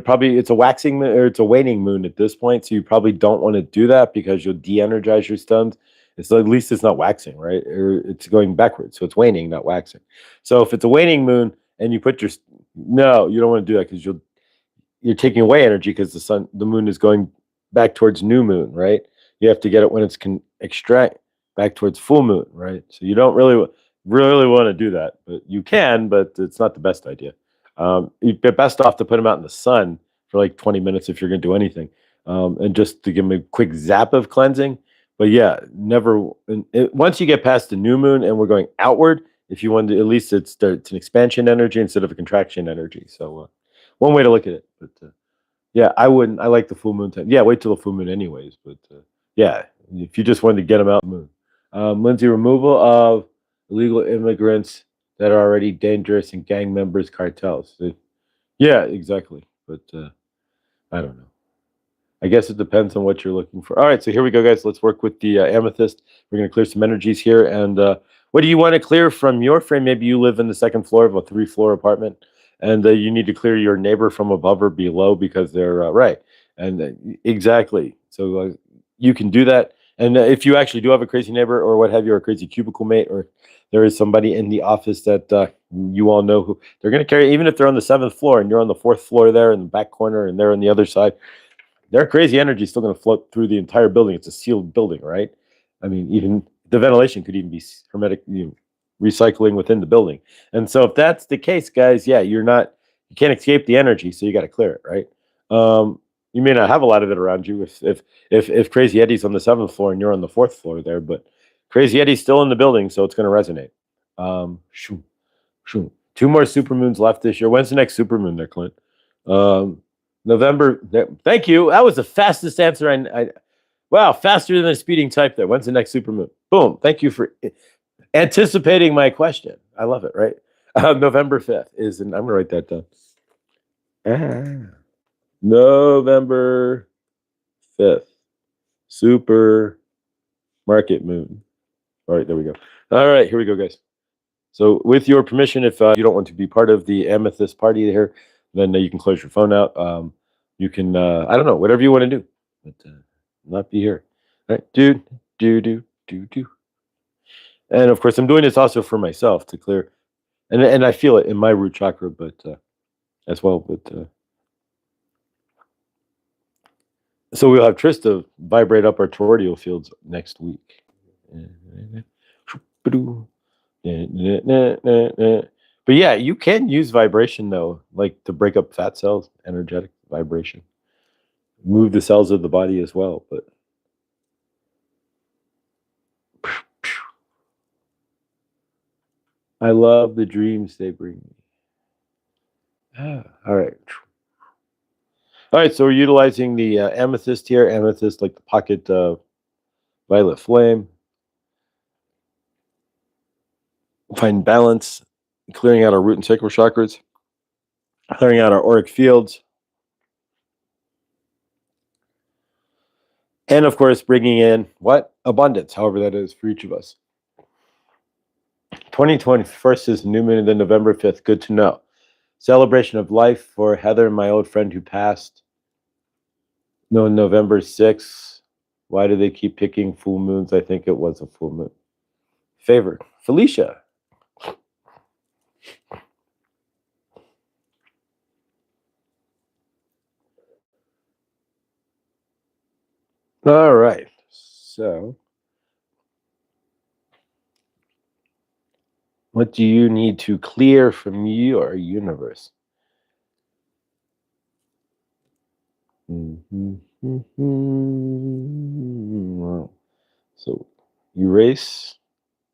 probably it's a waxing moon or it's a waning moon at this point. So you probably don't want to do that because you'll de-energize your stones. It's at least it's not waxing, right? Or it's going backwards. So it's waning, not waxing. So if it's a waning moon and you put no, you don't want to do that because you're taking away energy because the moon is going back towards new moon, right? You have to get it when it's can extract back towards full moon, right? So you don't really want to do that, but you can, but it's not the best idea. You'd be best off to put them out in the sun for like 20 minutes if you're going to do anything, and just to give them a quick zap of cleansing. But yeah, never. Once you get past the new moon and we're going outward, if you want to, at least it's an expansion energy instead of a contraction energy. So one way to look at it. But yeah, I wouldn't. I like the full moon time. Yeah, wait till the full moon, anyways. But yeah, if you just wanted to get them out the moon. Lindsay, removal of illegal immigrants that are already dangerous and gang members, cartels. Yeah, exactly. But I don't know. I guess it depends on what you're looking for. All right, so here we go, guys. Let's work with the amethyst. We're going to clear some energies here. And what do you want to clear from your frame? Maybe you live in the second floor of a 3-floor apartment, and you need to clear your neighbor from above or below because they're right. And exactly. So you can do that. And if you actually do have a crazy neighbor or what have you, or a crazy cubicle mate, or there is somebody in the office that you all know who they're going to carry, even if they're on the 7th floor and you're on the 4th floor there in the back corner and they're on the other side, their crazy energy is still going to float through the entire building. It's a sealed building, right? I mean, even the ventilation could even be hermetic, recycling within the building. And so if that's the case, guys, yeah, you can't escape the energy, so you got to clear it, right? You may not have a lot of it around you if Crazy Eddie's on the 7th floor and you're on the 4th floor there, but Crazy Eddie's still in the building, so it's going to resonate. Shoo, shoo. 2 more supermoons left this year. When's the next supermoon there, Clint? November. Thank you. That was the fastest answer. Wow, faster than a speeding type there. When's the next supermoon? Boom. Thank you for anticipating my question. I love it, right? November 5th is, and I'm going to write that down. November 5th. Super market moon. All right, there we go. All right, here we go, guys. So, with your permission, if you don't want to be part of the amethyst party here, then you can close your phone out. You can, I don't know, whatever you want to do, but not be here. All right, do. And of course, I'm doing this also for myself to clear, and I feel it in my root chakra, but as well. But so we'll have Trista vibrate up our toroidal fields next week. But yeah, you can use vibration though, like to break up fat cells, energetic vibration, move the cells of the body as well. But I love the dreams they bring me. All right. All right, so we're utilizing the amethyst here. Amethyst, like the pocket violet flame. Find balance, clearing out our root and sacral chakras, clearing out our auric fields. And of course, bringing in what? Abundance, however that is for each of us. 2021st is new moon, and then November 5th. Good to know. Celebration of life for Heather, my old friend who passed. No, November 6th. Why do they keep picking full moons? I think it was a full moon. Favor. Felicia. All right. So, what do you need to clear from your universe? Well, so, erase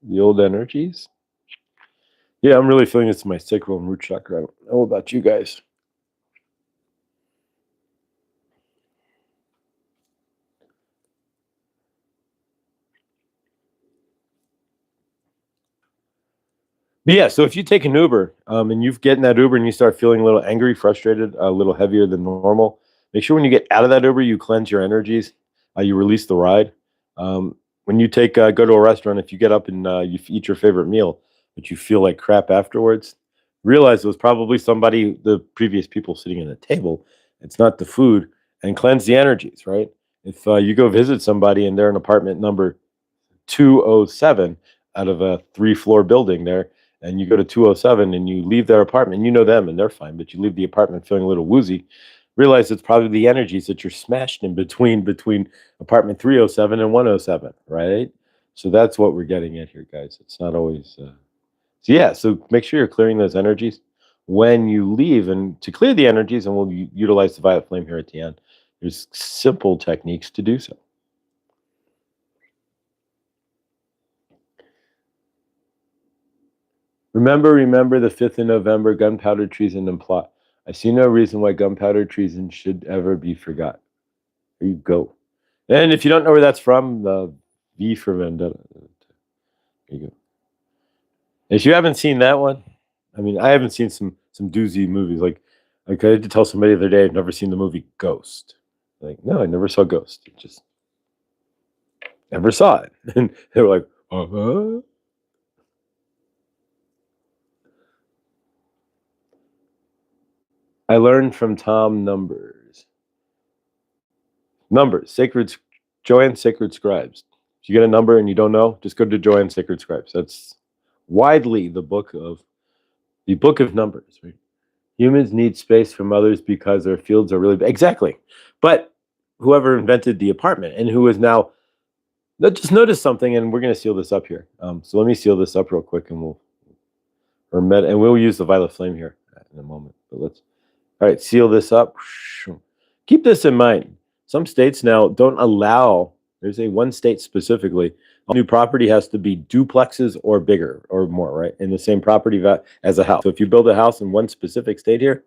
the old energies. Yeah, I'm really feeling this in my sacral and root chakra. I don't know about you guys. But yeah, so if you take an Uber and you get in that Uber and you start feeling a little angry, frustrated, a little heavier than normal, make sure when you get out of that Uber, you cleanse your energies. You release the ride. When you go to a restaurant, if you get up and you eat your favorite meal, but you feel like crap afterwards, realize it was probably somebody, the previous people sitting at the table. It's not the food, and cleanse the energies, right? If you go visit somebody and they're in apartment number 207 out of a 3-floor building there, and you go to 207 and you leave their apartment, you know them and they're fine, but you leave the apartment feeling a little woozy, realize it's probably the energies that you're smashed in between apartment 307 and 107, right? So that's what we're getting at here, guys. It's not always so make sure you're clearing those energies when you leave. And to clear the energies, and we'll utilize the violet flame here at the end, there's simple techniques to do so. Remember the 5th of November, gunpowder treason and plot. I see no reason why gunpowder treason should ever be forgot. There you go. And if you don't know where that's from, the V for Vendetta. There you go. If you haven't seen that one, I mean, I haven't seen some doozy movies. Like I had to tell somebody the other day, I've never seen the movie Ghost. Like, no, I never saw Ghost. I just never saw it. And they were like, uh-huh. I learned from Tom Numbers, Joanne Sacred Scribes. If you get a number and you don't know, just go to Joanne Sacred Scribes. That's widely the book of numbers, right? Humans need space from others because their fields are really big. Exactly. But whoever invented the apartment and who is now, just notice something, and we're going to seal this up here. So let me seal this up real quick, and we'll use the violet flame here in a moment. But all right, seal this up. Keep this in mind. Some states now don't allow, there's one state specifically, all new property has to be duplexes or bigger or more, right? In the same property as a house. So if you build a house in one specific state here,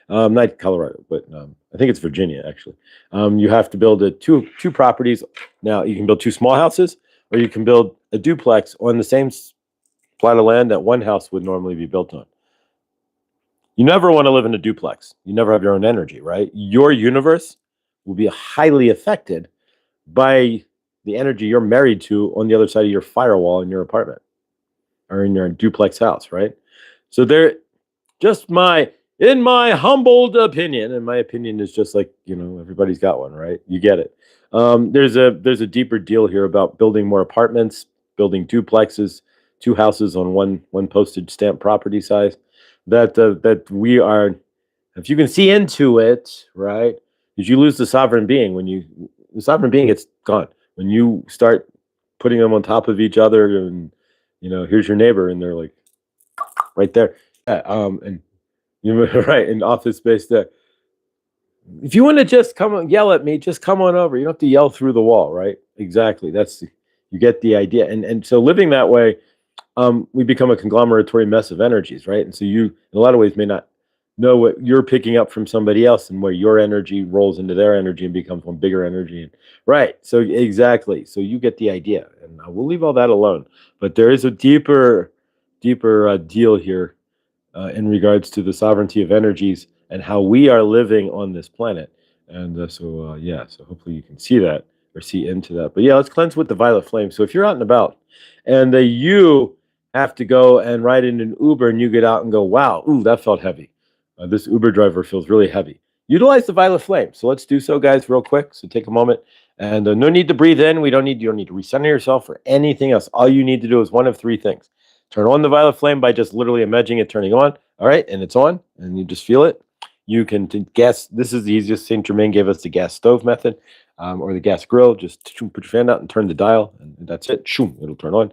not Colorado, but I think it's Virginia, actually. You have to build two properties. Now, you can build 2 small houses, or you can build a duplex on the same plot of land that one house would normally be built on. You never want to live in a duplex. You never have your own energy, right? Your universe will be highly affected by the energy you're married to on the other side of your firewall in your apartment. are in your duplex house, right? So they're just in my humbled opinion, and my opinion is just like, everybody's got one, right? You get it. There's a deeper deal here about building more apartments, building duplexes, two houses on one postage stamp property size. That we are, if you can see into it, right? Because you lose the sovereign being the sovereign being gets gone when you start putting them on top of each other, and here's your neighbor, and they're like right there. Yeah, and right in office space there. If you want to just come and yell at me, just come on over. You don't have to yell through the wall, right? Exactly. You get the idea. And so living that way, we become a conglomeratory mess of energies, right? And so you, in a lot of ways, may not know what you're picking up from somebody else, and where your energy rolls into their energy and becomes one bigger energy. Right. So exactly. So you get the idea, and we'll leave all that alone. But there is a deeper deal here in regards to the sovereignty of energies and how we are living on this planet. And so hopefully you can see that or see into that. But yeah, let's cleanse with the violet flame. So if you're out and about and you have to go and ride in an Uber, and you get out and go, wow, ooh, that felt heavy. This Uber driver feels really heavy. Utilize the violet flame. So let's do so, guys, real quick. So take a moment, and no need to breathe in. You don't need to recenter yourself or anything else. All you need to do is one of three things. Turn on the violet flame by just literally imagining it turning on. All right, and it's on, and you just feel it. You can gas. This is the easiest. Saint Germain gave us the gas stove method, or the gas grill. Just put your fan out and turn the dial, and that's it. Shoom, it'll turn on.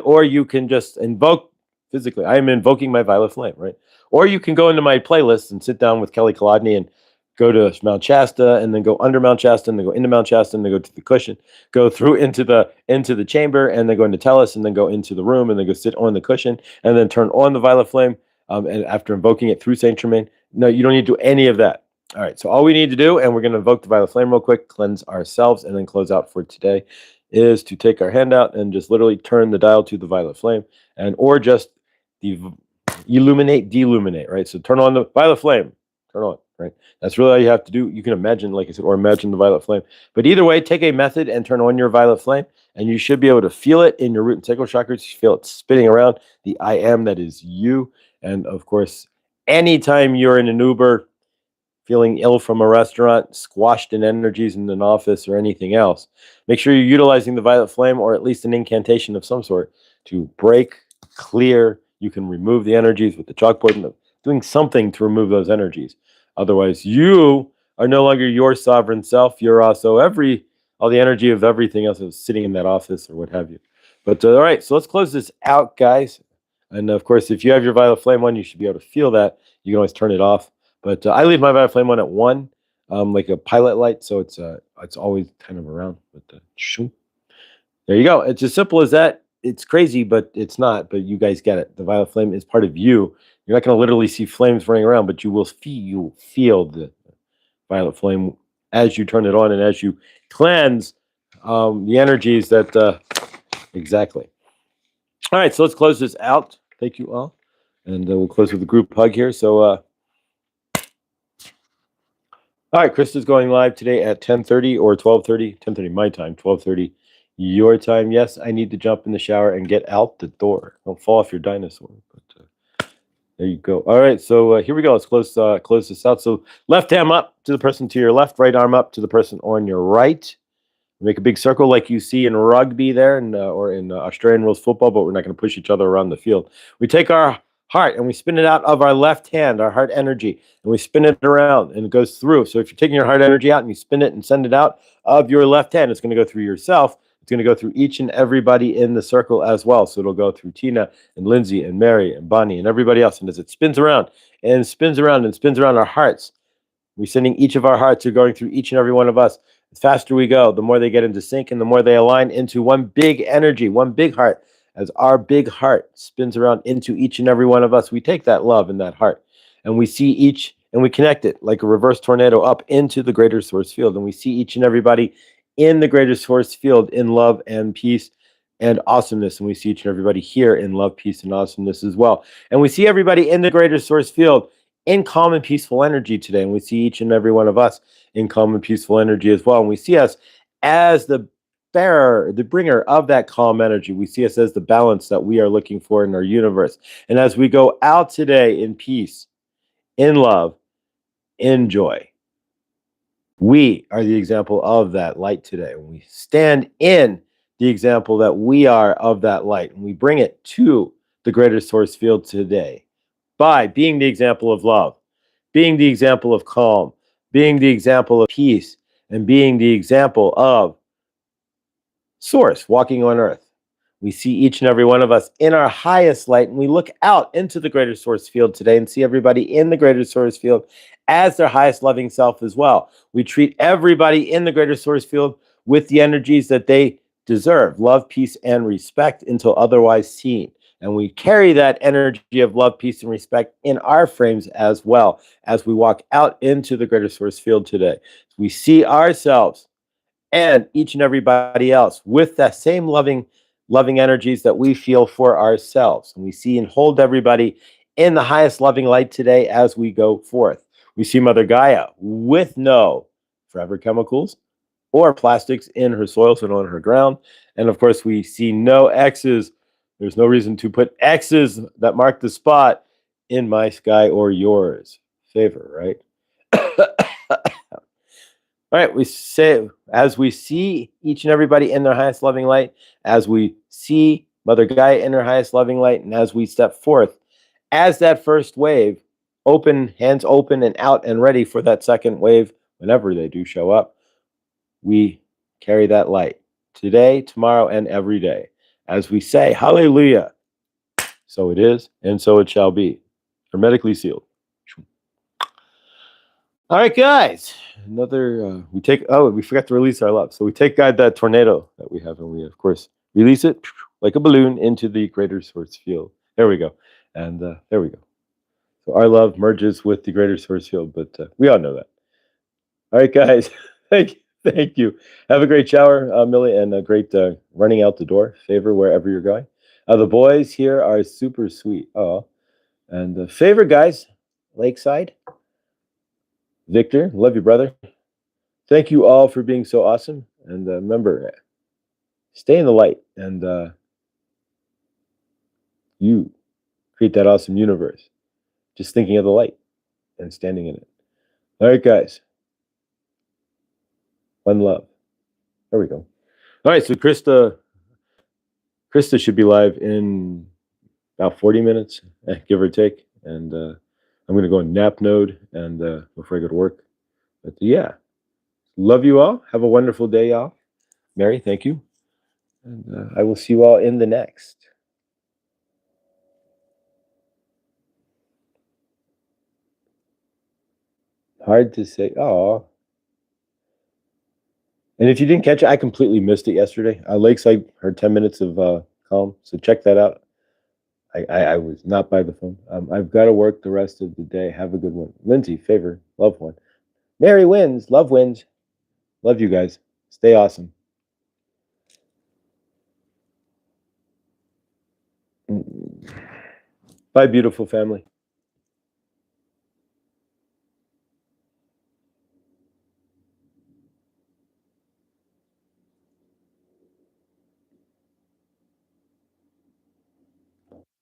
Or you can just invoke physically. I am invoking my violet flame, right? Or you can go into my playlist and sit down with Kelly Kolodny and go to Mount Shasta, and then go under Mount Shasta, and then go into Mount Shasta, and then go to the cushion, go through into the chamber, and then go into Tellus, and then go into the room, and then go sit on the cushion, and then turn on the violet flame. And after invoking it through Saint Germain, no, you don't need to do any of that. All right, so all we need to do, and we're going to invoke the violet flame real quick, cleanse ourselves, and then close out for today, is to take our hand out and just literally turn the dial to the violet flame, or just illuminate, deluminate, right? So turn on the violet flame, turn on, right? That's really all you have to do. You can imagine, like I said, or imagine the violet flame. But either way, take a method and turn on your violet flame, and you should be able to feel it in your root and sacral chakras. You feel it spinning around, the I am that is you. And of course, anytime you're in an Uber, feeling ill from a restaurant, squashed in energies in an office, or anything else, make sure you're utilizing the violet flame, or at least an incantation of some sort, to break, clear. You can remove the energies with the chalkboard, and doing something to remove those energies. Otherwise, you are no longer your sovereign self. You're also all the energy of everything else that's sitting in that office or what have you. But all right, so let's close this out, guys. And of course, if you have your violet flame on, you should be able to feel that. You can always turn it off. But I leave my violet flame on at 1, like a pilot light, so it's always kind of around. But there you go. It's as simple as that. It's crazy, but it's not. But you guys get it. The violet flame is part of you. You're not going to literally see flames running around, but you will feel the violet flame as you turn it on, and as you cleanse the energies that exactly. All right, so let's close this out. Thank you all, and we'll close with a group hug here. So, all right, Krista's going live today at 10:30 or 12:30. 10:30 my time, 12:30 your time. Yes, I need to jump in the shower and get out the door. Don't fall off your dinosaur. But there you go. All right, so here we go. Let's close this out. So left arm up to the person to your left, right arm up to the person on your right. Make a big circle like you see in rugby there, or in Australian rules football, but we're not going to push each other around the field. We take our heart and we spin it out of our left hand, our heart energy, and we spin it around, and it goes through. So if you're taking your heart energy out and you spin it and send it out of your left hand, it's going to go through yourself. It's going to go through each and everybody in the circle as well. So it'll go through Tina and Lindsay and Mary and Bonnie and everybody else. And as it spins around and spins around and spins around our hearts, we're sending each of our hearts are going through each and every one of us. The faster we go, the more they get into sync, and the more they align into one big energy, one big heart. As our big heart spins around into each and every one of us, we take that love and that heart, and we see each, and we connect it like a reverse tornado up into the greater source field. And we see each and everybody in the greater source field in love and peace and awesomeness. And we see each and everybody here in love, peace, and awesomeness as well. And we see everybody in the greater source field in calm and peaceful energy today. And we see each and every one of us in calm and peaceful energy as well. And we see us as the bearer, the bringer of that calm energy. We see us as the balance that we are looking for in our universe. And as we go out today in peace, in love, in joy, we are the example of that light today. When we stand in the example that we are of that light, and we bring it to the greater source field today by being the example of love, being the example of calm, being the example of peace, and being the example of source walking on earth. We see each and every one of us in our highest light, and we look out into the greater source field today and see everybody in the greater source field as their highest loving self as well. We treat everybody in the greater source field with the energies that they deserve: love, peace, and respect until otherwise seen. And we carry that energy of love, peace, and respect in our frames as well as we walk out into the greater source field today. We see ourselves and each and everybody else with that same loving energies that we feel for ourselves. And we see and hold everybody in the highest loving light today as we go forth. We see Mother Gaia with no forever chemicals or plastics in her soils and on her ground. And of course, we see no X's. There's no reason to put X's that mark the spot in my sky or yours favor, right? All right, we say, as we see each and everybody in their highest loving light, as we see Mother Gaia in her highest loving light, and as we step forth as that first wave, open, hands open and out and ready for that second wave, whenever they do show up, we carry that light today, tomorrow, and every day. As we say, hallelujah, so it is, and so it shall be. Hermetically sealed. All right, guys. Another, we forgot to release our love. So we take that tornado that we have, and we, of course, release it like a balloon into the greater source field. There we go. And there we go. So our love merges with the greater source field, but we all know that. All right, guys. Thank you. Have a great shower, Millie, and a great running out the door favor wherever you're going. The boys here are super sweet. Oh, and favor, guys, Lakeside. Victor, love you, brother. Thank you all for being so awesome. And remember, stay in the light, and you create that awesome universe. Just thinking of the light and standing in it. All right, guys. One love. There we go. All right, so Krista should be live in about 40 minutes, give or take. And I'm going to go in nap mode and before I go to work. But yeah, love you all. Have a wonderful day, y'all. Mary, thank you. And I will see you all in the next. Hard to say. Oh. And if you didn't catch it, I completely missed it yesterday. Lakeside heard 10 minutes of calm, so check that out. I was not by the phone. I've got to work the rest of the day. Have a good one. Lindsay, favor, love one. Mary wins, love wins. Love you guys. Stay awesome. Bye, beautiful family.